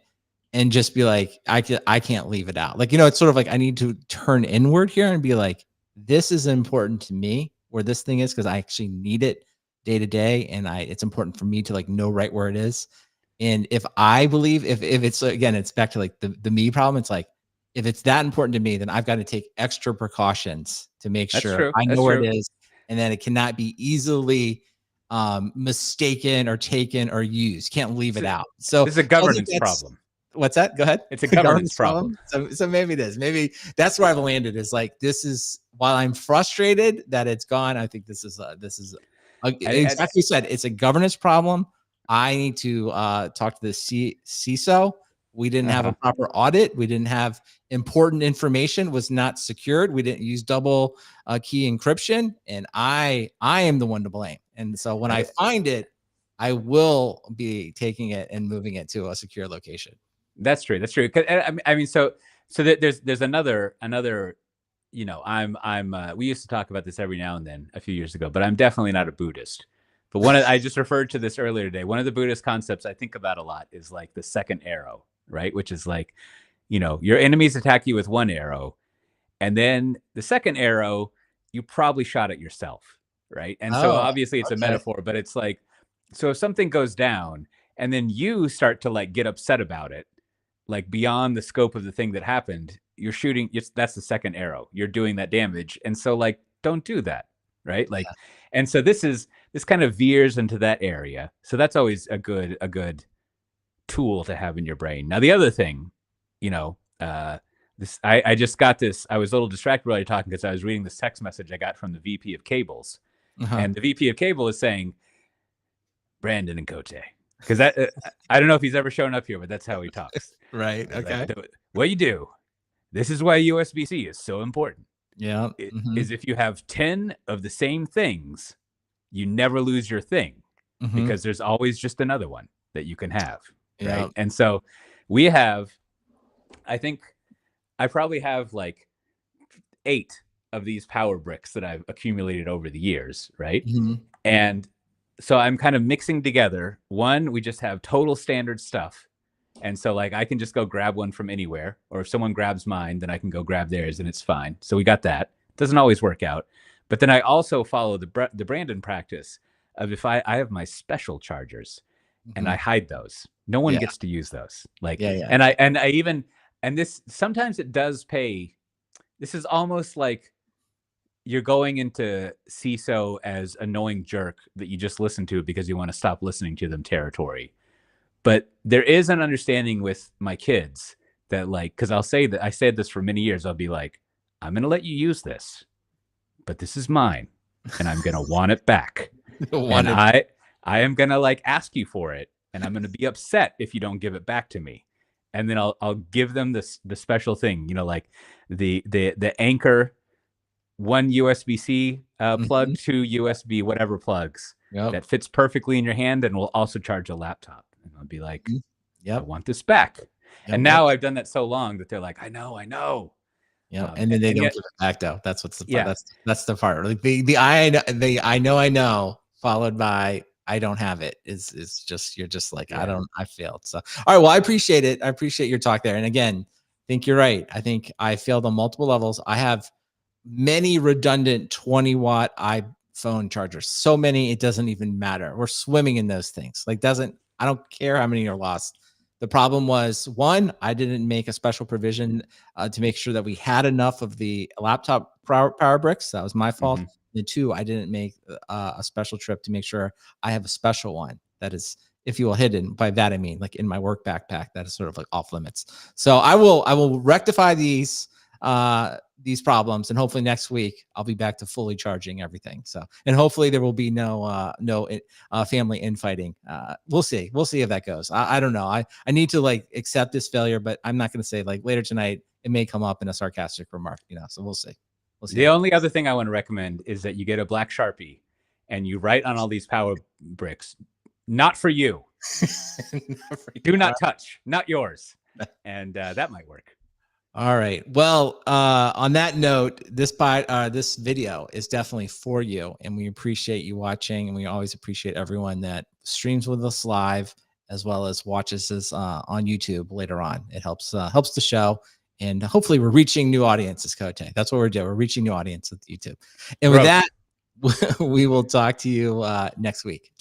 just be like, I can't leave it out. It's sort of I need to turn inward here and be like, this is important to me where this thing is, because I actually need it day to day. And it's important for me to know right where it is. And if I believe, if it's, again, it's back to the me problem. It's if it's that important to me, then I've got to take extra precautions to make sure I know where it is, and then it cannot be easily mistaken or taken or used. Can't leave it out. So this is a governance problem. What's that? Go ahead. It's a governance problem. So maybe it is. Maybe that's where I've landed. Is like, this is, while I'm frustrated that it's gone, I think this is exactly said. It's a governance problem. I need to talk to the CISO. We didn't have a proper audit. We didn't have important information, was not secured. We didn't use double key encryption, and I am the one to blame. And so when I find it, I will be taking it and moving it to a secure location. That's true. That's true. I mean, so there's another, you know, we used to talk about this every now and then a few years ago, but I'm definitely not a Buddhist. But I just referred to this earlier today. One of the Buddhist concepts I think about a lot is like the second arrow, right? Which is like, you know, your enemies attack you with one arrow, and then the second arrow, you probably shot at yourself, right? And so obviously it's a metaphor, but it's like, so if something goes down and then you start to like get upset about it, like beyond the scope of the thing that happened, you're shooting, that's the second arrow. You're doing that damage. And so like, don't do that, right? Like, and so this kind of veers into that area. So that's always a good tool to have in your brain. Now, the other thing, you know, I just got this, I was a little distracted while you're talking because I was reading this text message I got from the VP of cables. And the VP of cable is saying, Brandon and Cote, because I don't know if he's ever shown up here, but that's how he talks. Right. Okay. Like, what you do, this is why USB-C is so important. Yeah. Is if you have 10 of the same things, you never lose your thing because there's always just another one that you can have. Right. And so we have, I think I probably have like 8 of these power bricks that I've accumulated over the years. Right. And so I'm kind of mixing together. One, we just have total standard stuff. And so like I can just go grab one from anywhere, or if someone grabs mine, then I can go grab theirs and it's fine. So we got that. Doesn't always work out. But then I also follow the Brandon practice of, if I have my special chargers and I hide those. No one gets to use those. Like, and I even, and this, sometimes it does pay. This is almost like you're going into CISO as annoying jerk that you just listen to because you want to stop listening to them territory. But there is an understanding with my kids that, like, because I'll say that I said this for many years, I'll be like, I'm going to let you use this, but this is mine and I'm going to want it back. And I am going to like ask you for it. And I'm going to be upset if you don't give it back to me. And then I'll give them the special thing, you know, like the Anchor one USB-C plug, 2 USB whatever plugs that fits perfectly in your hand and will also charge a laptop. And I'll be like, I want this back. And now I've done that so long that they're like, I know. Yeah, and then they don't give it back though. That's what's the part. That's the part. Like the I know followed by I don't have it is just, you're just like, I failed. So all right, well, I appreciate it. I appreciate your talk there. And again, I think you're right. I think I failed on multiple levels. I have many redundant 20-watt iPhone chargers. So many, it doesn't even matter. We're swimming in those things. Like, I don't care how many are lost. The problem was, one, I didn't make a special provision to make sure that we had enough of the laptop power bricks. That was my fault. And 2, I didn't make a special trip to make sure I have a special one that is, if you will, hidden. By that I mean like in my work backpack that is sort of like off limits. So I will rectify these problems, and hopefully next week I'll be back to fully charging everything. So, and hopefully there will be no family infighting. We'll see if that goes. I don't know. I need to like accept this failure, but I'm not going to say like later tonight it may come up in a sarcastic remark, you know. So we'll see. The only other thing I want to recommend is that you get a black Sharpie and you write on all these power bricks, not for you. Do not touch, not yours. And that might work. All right. Well, on that note, this video is definitely for you, and we appreciate you watching, and we always appreciate everyone that streams with us live as well as watches us on YouTube later on. It helps the show, and hopefully we're reaching new audiences, Cote. That's what we're doing. We're reaching new audiences with YouTube. And with that, we will talk to you next week.